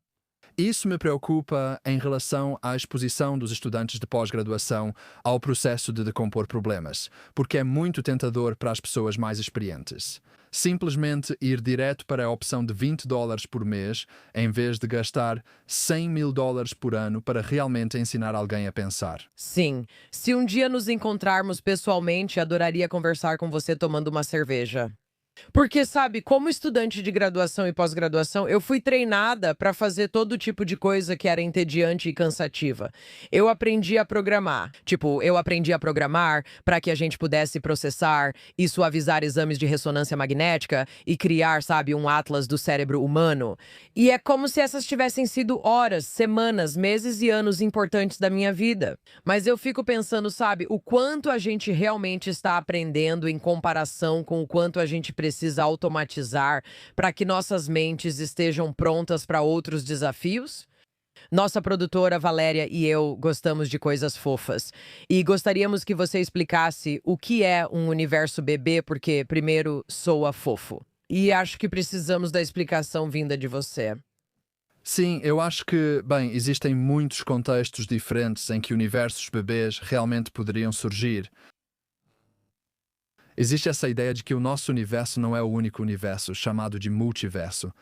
Isso me preocupa em relação à exposição dos estudantes de pós-graduação ao processo de decompor problemas, porque é muito tentador para as pessoas mais experientes. Simplesmente ir direto para a opção de $20 por mês, em vez de gastar $100 mil por ano para realmente ensinar alguém a pensar. Sim, se um dia nos encontrarmos pessoalmente, adoraria conversar com você tomando uma cerveja. Porque, sabe, como estudante de graduação e pós-graduação, eu fui treinada para fazer todo tipo de coisa que era entediante e cansativa. Eu aprendi a programar. Tipo, eu aprendi a programar para que a gente pudesse processar e suavizar exames de ressonância magnética e criar, sabe, um atlas do cérebro humano. E é como se essas tivessem sido horas, semanas, meses e anos importantes da minha vida. Mas eu fico pensando, sabe, o quanto a gente realmente está aprendendo em comparação com o quanto a gente precisa automatizar para que nossas mentes estejam prontas para outros desafios? Nossa produtora Valéria e eu gostamos de coisas fofas e gostaríamos que você explicasse o que é um universo bebê, porque, primeiro, soa fofo. E acho que precisamos da explicação vinda de você. Sim, eu acho que, bem, existem muitos contextos diferentes em que universos bebês realmente poderiam surgir. Existe essa ideia de que o nosso universo não é o único universo, chamado de multiverso.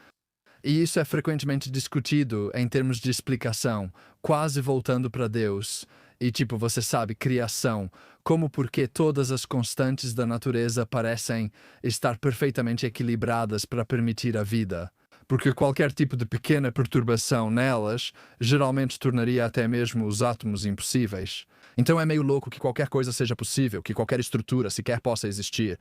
E isso é frequentemente discutido em termos de explicação, quase voltando para Deus. E tipo, você sabe, criação, como porque todas as constantes da natureza parecem estar perfeitamente equilibradas para permitir a vida. Porque qualquer tipo de pequena perturbação nelas geralmente tornaria até mesmo os átomos impossíveis. Então é meio louco que qualquer coisa seja possível, que qualquer estrutura sequer possa existir.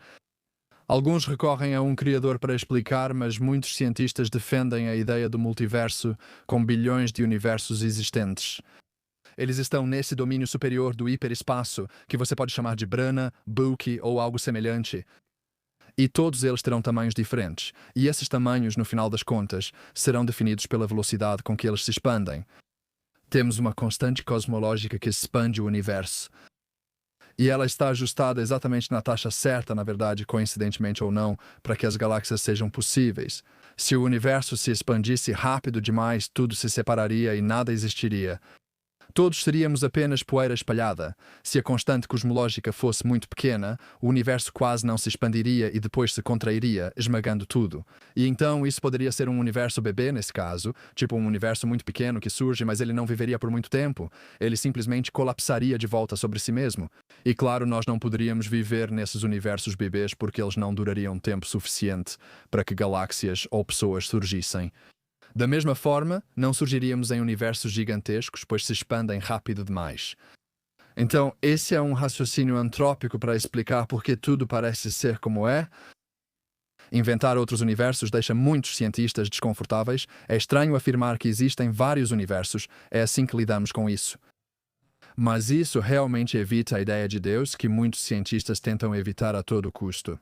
Alguns recorrem a um criador para explicar, mas muitos cientistas defendem a ideia do multiverso com bilhões de universos existentes. Eles estão nesse domínio superior do hiperespaço, que você pode chamar de Brana, Buki ou algo semelhante. E todos eles terão tamanhos diferentes, e esses tamanhos, no final das contas, serão definidos pela velocidade com que eles se expandem. Temos uma constante cosmológica que expande o universo. E ela está ajustada exatamente na taxa certa, na verdade, coincidentemente ou não, para que as galáxias sejam possíveis. Se o universo se expandisse rápido demais, tudo se separaria e nada existiria. Todos seríamos apenas poeira espalhada. Se a constante cosmológica fosse muito pequena, o universo quase não se expandiria e depois se contrairia, esmagando tudo. E então isso poderia ser um universo bebê nesse caso, tipo um universo muito pequeno que surge, mas ele não viveria por muito tempo. Ele simplesmente colapsaria de volta sobre si mesmo. E claro, nós não poderíamos viver nesses universos bebês porque eles não durariam tempo suficiente para que galáxias ou pessoas surgissem. Da mesma forma, não surgiríamos em universos gigantescos, pois se expandem rápido demais. Então, esse é um raciocínio antrópico para explicar por que tudo parece ser como é. Inventar outros universos deixa muitos cientistas desconfortáveis. É estranho afirmar que existem vários universos. É assim que lidamos com isso. Mas isso realmente evita a ideia de Deus que muitos cientistas tentam evitar a todo custo.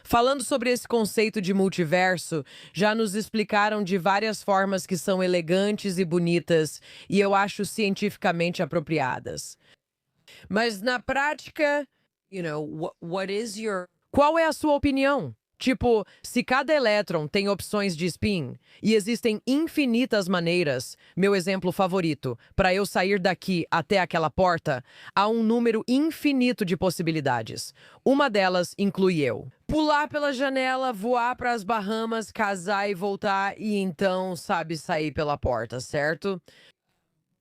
Falando sobre esse conceito de multiverso, já nos explicaram de várias formas que são elegantes e bonitas e eu acho cientificamente apropriadas. Mas na prática, qual é a sua opinião? Tipo, se cada elétron tem opções de spin e existem infinitas maneiras, meu exemplo favorito, para eu sair daqui até aquela porta, há um número infinito de possibilidades. Uma delas inclui eu. Pular pela janela, voar para as Bahamas, casar e voltar e então, sabe, sair pela porta, certo?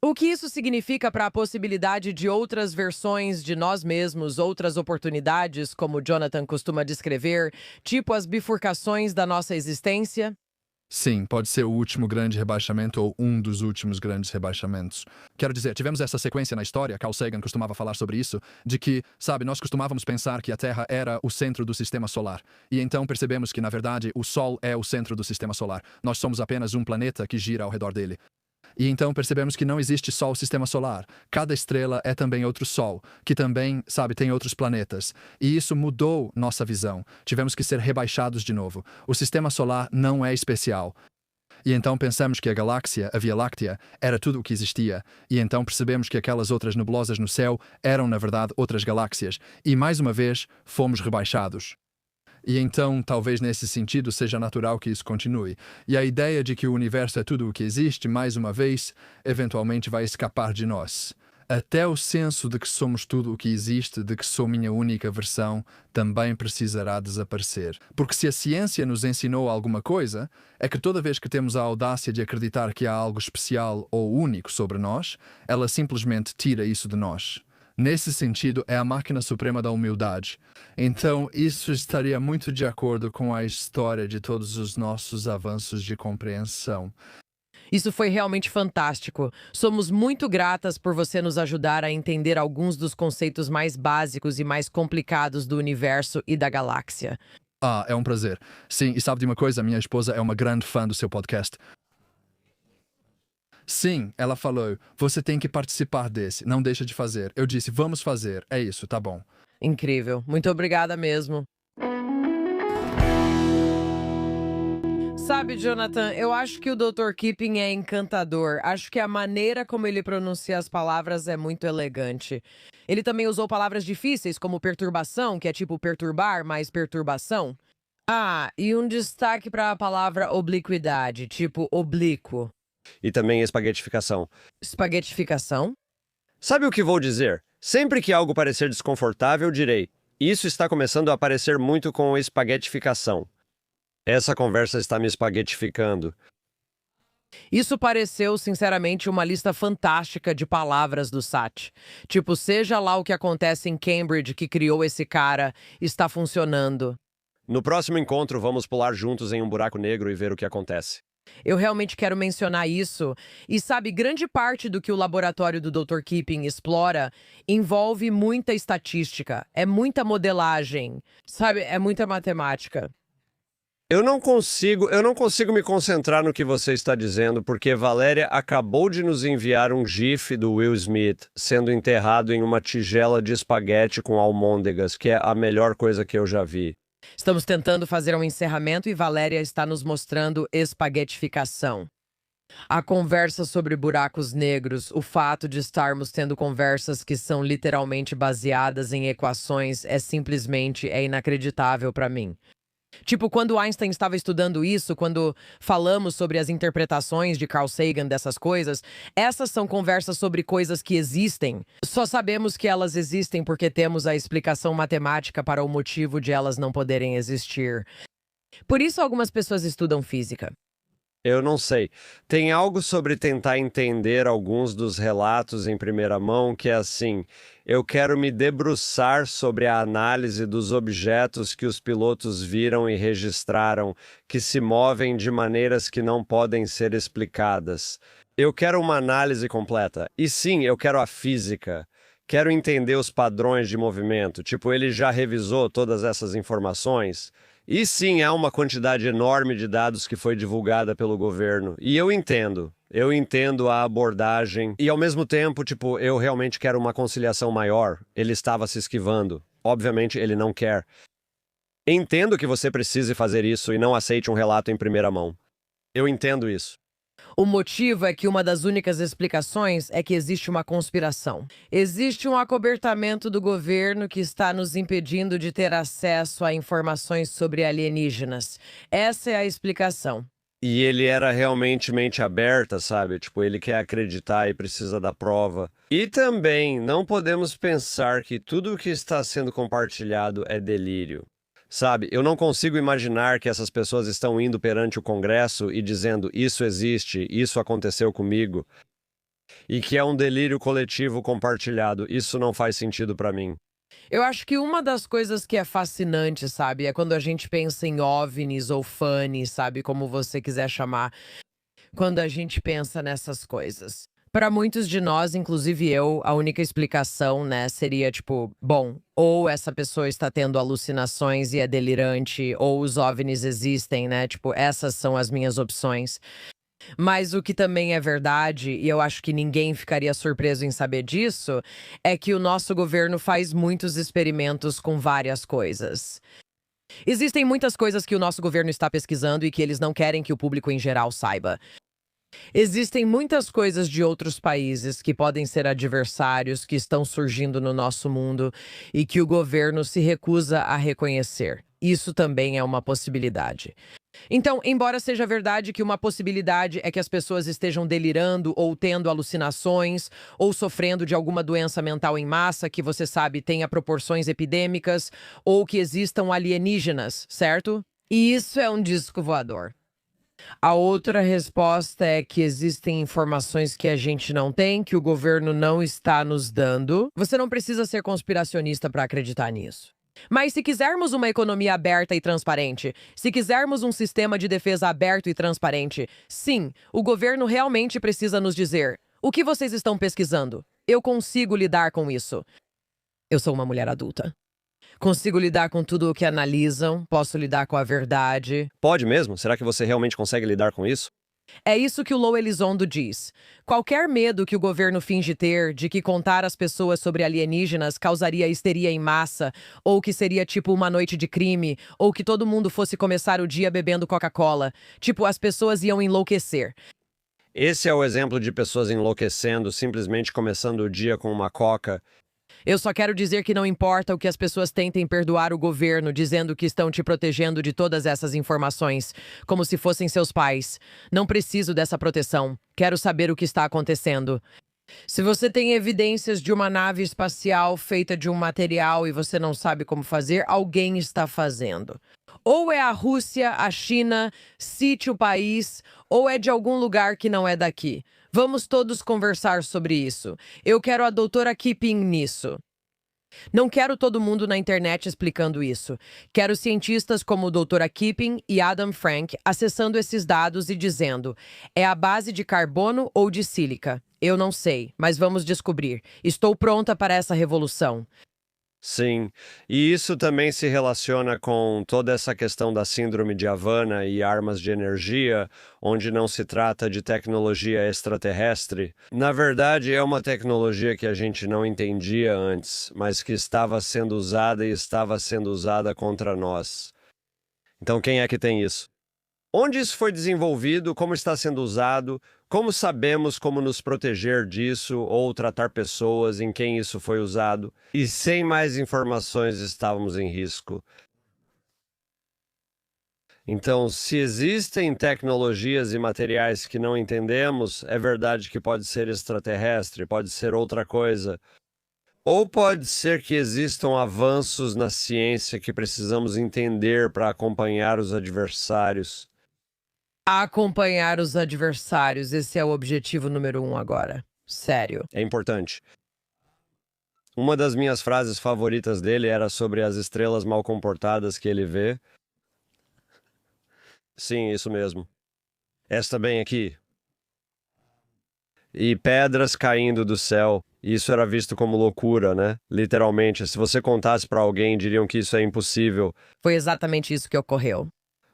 O que isso significa para a possibilidade de outras versões de nós mesmos, outras oportunidades, como Jonathan costuma descrever, tipo as bifurcações da nossa existência? Sim, pode ser o último grande rebaixamento ou um dos últimos grandes rebaixamentos. Quero dizer, tivemos essa sequência na história, Carl Sagan costumava falar sobre isso, de que, sabe, nós costumávamos pensar que a Terra era o centro do sistema solar. E então percebemos que, na verdade, o Sol é o centro do sistema solar. Nós somos apenas um planeta que gira ao redor dele. E então percebemos que não existe só o sistema solar. Cada estrela é também outro sol, que também, sabe, tem outros planetas. E isso mudou nossa visão. Tivemos que ser rebaixados de novo. O sistema solar não é especial. E então pensamos que a galáxia, a Via Láctea, era tudo o que existia. E então percebemos que aquelas outras nebulosas no céu eram, na verdade, outras galáxias. E mais uma vez, fomos rebaixados. E então, talvez nesse sentido, seja natural que isso continue. E a ideia de que o universo é tudo o que existe, mais uma vez, eventualmente vai escapar de nós. Até o senso de que somos tudo o que existe, de que sou minha única versão, também precisará desaparecer. Porque se a ciência nos ensinou alguma coisa, é que toda vez que temos a audácia de acreditar que há algo especial ou único sobre nós, ela simplesmente tira isso de nós. Nesse sentido, é a máquina suprema da humildade. Então, isso estaria muito de acordo com a história de todos os nossos avanços de compreensão. Isso foi realmente fantástico. Somos muito gratas por você nos ajudar a entender alguns dos conceitos mais básicos e mais complicados do universo e da galáxia. Ah, é um prazer. Sim, e sabe de uma coisa? Minha esposa é uma grande fã do seu podcast. Sim, ela falou, você tem que participar desse, não deixa de fazer. Eu disse, vamos fazer, é isso, tá bom. Incrível. Muito obrigada mesmo. Sabe, Jonathan, eu acho que o Dr. Keeping é encantador. Acho que a maneira como ele pronuncia as palavras é muito elegante. Ele também usou palavras difíceis, como perturbação, que é tipo perturbar, mais perturbação. Ah, e um destaque para a palavra obliquidade, tipo oblíquo. E também espaguetificação. Espaguetificação? Sabe o que vou dizer? Sempre que algo parecer desconfortável, direi: isso está começando a parecer muito com espaguetificação. Essa conversa está me espaguetificando. Isso pareceu, sinceramente, uma lista fantástica de palavras do Sat. Tipo, seja lá o que acontece em Cambridge que criou esse cara, está funcionando. No próximo encontro, vamos pular juntos em um buraco negro e ver o que acontece. Eu realmente quero mencionar isso. E sabe, grande parte do que o laboratório do Dr. Keeping explora envolve muita estatística, é muita modelagem, sabe, é muita matemática. Eu não consigo me concentrar no que você está dizendo, porque Valéria acabou de nos enviar um gif do Will Smith sendo enterrado em uma tigela de espaguete com almôndegas, que é a melhor coisa que eu já vi. Estamos tentando fazer um encerramento e Valéria está nos mostrando espaguetificação. A conversa sobre buracos negros, o fato de estarmos tendo conversas que são literalmente baseadas em equações é inacreditável para mim. Tipo, quando Einstein estava estudando isso, quando falamos sobre as interpretações de Carl Sagan dessas coisas, essas são conversas sobre coisas que existem. Só sabemos que elas existem porque temos a explicação matemática para o motivo de elas não poderem existir. Por isso, algumas pessoas estudam física. Eu não sei. Tem algo sobre tentar entender alguns dos relatos em primeira mão que é assim: eu quero me debruçar sobre a análise dos objetos que os pilotos viram e registraram, que se movem de maneiras que não podem ser explicadas. Eu quero uma análise completa. E sim, eu quero a física. Quero entender os padrões de movimento. Tipo, ele já revisou todas essas informações? E sim, há uma quantidade enorme de dados que foi divulgada pelo governo. E eu entendo a abordagem. E ao mesmo tempo, tipo, eu realmente quero uma conciliação maior. Ele estava se esquivando. Obviamente, ele não quer. Entendo que você precise fazer isso e não aceite um relato em primeira mão. Eu entendo isso. O motivo é que uma das únicas explicações é que existe uma conspiração. Existe um acobertamento do governo que está nos impedindo de ter acesso a informações sobre alienígenas. Essa é a explicação. E ele era realmente mente aberta, sabe? Tipo, ele quer acreditar e precisa da prova. E também não podemos pensar que tudo o que está sendo compartilhado é delírio. Sabe, eu não consigo imaginar que essas pessoas estão indo perante o Congresso e dizendo isso existe, isso aconteceu comigo, e que é um delírio coletivo compartilhado. Isso não faz sentido para mim. Eu acho que uma das coisas que é fascinante, sabe, é quando a gente pensa em OVNIs ou FUNNY, sabe, como você quiser chamar, quando a gente pensa nessas coisas. Para muitos de nós, inclusive eu, a única explicação, né, seria tipo, bom, ou essa pessoa está tendo alucinações e é delirante, ou os OVNIs existem, né, tipo, essas são as minhas opções. Mas o que também é verdade, e eu acho que ninguém ficaria surpreso em saber disso, é que o nosso governo faz muitos experimentos com várias coisas. Existem muitas coisas que o nosso governo está pesquisando e que eles não querem que o público em geral saiba. Existem muitas coisas de outros países que podem ser adversários que estão surgindo no nosso mundo e que o governo se recusa a reconhecer. Isso também é uma possibilidade. Então, embora seja verdade que uma possibilidade é que as pessoas estejam delirando ou tendo alucinações ou sofrendo de alguma doença mental em massa que você sabe tenha proporções epidêmicas ou que existam alienígenas, certo? E isso é um disco voador. A outra resposta é que existem informações que a gente não tem, que o governo não está nos dando. Você não precisa ser conspiracionista para acreditar nisso. Mas se quisermos uma economia aberta e transparente, se quisermos um sistema de defesa aberto e transparente, sim, o governo realmente precisa nos dizer: o que vocês estão pesquisando? Eu consigo lidar com isso. Eu sou uma mulher adulta. Consigo lidar com tudo o que analisam, posso lidar com a verdade. Pode mesmo? Será que você realmente consegue lidar com isso? É isso que o Lou Elizondo diz. Qualquer medo que o governo finge ter de que contar às pessoas sobre alienígenas causaria histeria em massa, ou que seria tipo uma noite de crime, ou que todo mundo fosse começar o dia bebendo Coca-Cola. Tipo, as pessoas iam enlouquecer. Esse é o exemplo de pessoas enlouquecendo, simplesmente começando o dia com uma coca. Eu só quero dizer que não importa o que as pessoas tentem perdoar o governo, dizendo que estão te protegendo de todas essas informações, como se fossem seus pais. Não preciso dessa proteção. Quero saber o que está acontecendo. Se você tem evidências de uma nave espacial feita de um material e você não sabe como fazer, alguém está fazendo. Ou é a Rússia, a China, cite o país, ou é de algum lugar que não é daqui. Vamos todos conversar sobre isso. Eu quero a doutora Keeping nisso. Não quero todo mundo na internet explicando isso. Quero cientistas como o Dr. Keeping e Adam Frank acessando esses dados e dizendo: é a base de carbono ou de sílica? Eu não sei, mas vamos descobrir. Estou pronta para essa revolução. Sim, e isso também se relaciona com toda essa questão da síndrome de Havana e armas de energia, onde não se trata de tecnologia extraterrestre. Na verdade, é uma tecnologia que a gente não entendia antes, mas que estava sendo usada e estava sendo usada contra nós. Então, quem é que tem isso? Onde isso foi desenvolvido? Como está sendo usado? Como sabemos como nos proteger disso ou tratar pessoas em quem isso foi usado? E sem mais informações estávamos em risco. Então, se existem tecnologias e materiais que não entendemos, é verdade que pode ser extraterrestre, pode ser outra coisa. Ou pode ser que existam avanços na ciência que precisamos entender para acompanhar os adversários. Acompanhar os adversários, esse é o objetivo número 1 agora. Sério. É importante. Uma das minhas frases favoritas dele era sobre as estrelas mal comportadas que ele vê. Sim, isso mesmo. Esta bem aqui. E pedras caindo do céu. Isso era visto como loucura, né? Literalmente, se você contasse para alguém, diriam que isso é impossível. Foi exatamente isso que ocorreu.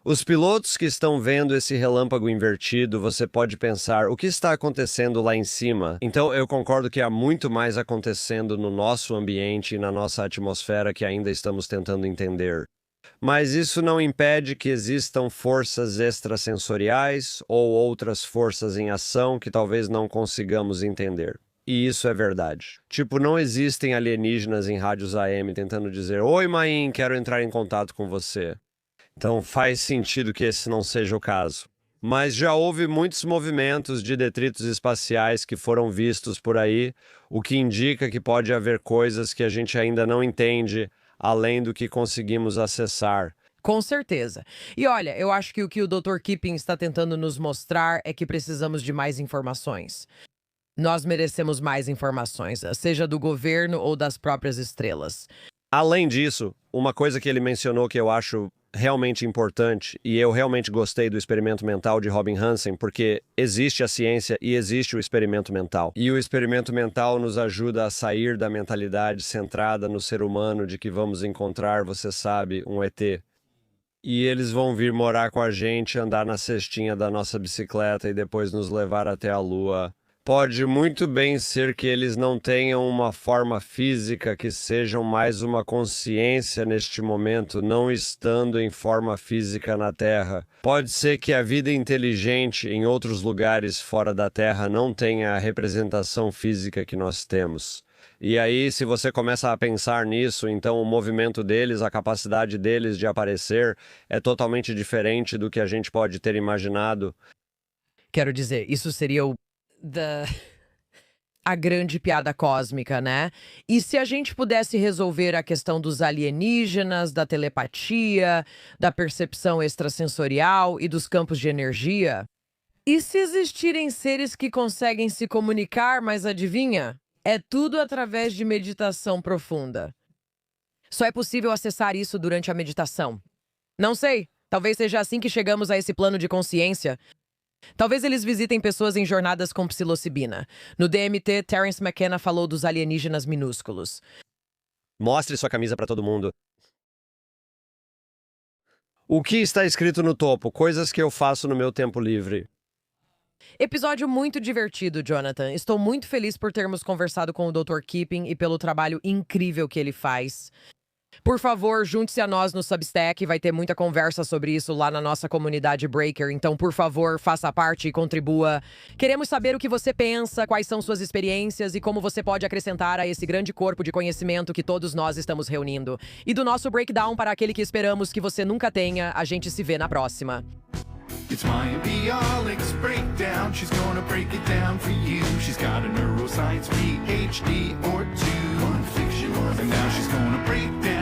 Os pilotos que estão vendo esse relâmpago invertido, você pode pensar, o que está acontecendo lá em cima? Então, eu concordo que há muito mais acontecendo no nosso ambiente e na nossa atmosfera que ainda estamos tentando entender. Mas isso não impede que existam forças extrasensoriais ou outras forças em ação que talvez não consigamos entender. E isso é verdade. Tipo, não existem alienígenas em rádios AM tentando dizer: oi, Maim, quero entrar em contato com você. Então faz sentido que esse não seja o caso. Mas já houve muitos movimentos de detritos espaciais que foram vistos por aí, o que indica que pode haver coisas que a gente ainda não entende, além do que conseguimos acessar. Com certeza. E olha, eu acho que o Dr. Keeping está tentando nos mostrar é que precisamos de mais informações. Nós merecemos mais informações, seja do governo ou das próprias estrelas. Além disso, uma coisa que ele mencionou que eu acho realmente importante, e eu realmente gostei do experimento mental de Robin Hansen, porque existe a ciência e existe o experimento mental. E o experimento mental nos ajuda a sair da mentalidade centrada no ser humano de que vamos encontrar, você sabe, um ET. E eles vão vir morar com a gente, andar na cestinha da nossa bicicleta e depois nos levar até a Lua. Pode muito bem ser que eles não tenham uma forma física, que sejam mais uma consciência neste momento, não estando em forma física na Terra. Pode ser que a vida inteligente em outros lugares fora da Terra não tenha a representação física que nós temos. E aí, se você começa a pensar nisso, então o movimento deles, a capacidade deles de aparecer é totalmente diferente do que a gente pode ter imaginado. Quero dizer, isso seria A grande piada cósmica, né? E se a gente pudesse resolver a questão dos alienígenas, da telepatia, da percepção extrasensorial e dos campos de energia? E se existirem seres que conseguem se comunicar, mas adivinha? É tudo através de meditação profunda. Só é possível acessar isso durante a meditação. Não sei, talvez seja assim que chegamos a esse plano de consciência. Talvez eles visitem pessoas em jornadas com psilocibina. No DMT, Terence McKenna falou dos alienígenas minúsculos. Mostre sua camisa para todo mundo. O que está escrito no topo? Coisas que eu faço no meu tempo livre. Episódio muito divertido, Jonathan. Estou muito feliz por termos conversado com o Dr. Keeping e pelo trabalho incrível que ele faz. Por favor, junte-se a nós no Substack, vai ter muita conversa sobre isso lá na nossa comunidade Breaker, então, por favor, faça parte e contribua. Queremos saber o que você pensa, quais são suas experiências e como você pode acrescentar a esse grande corpo de conhecimento que todos nós estamos reunindo. E do nosso breakdown para aquele que esperamos que você nunca tenha, a gente se vê na próxima. It's Maya Bialik's Breakdown. She's gonna break it down for you. She's got a neuroscience PhD or two. Fun fiction, and now she's gonna break down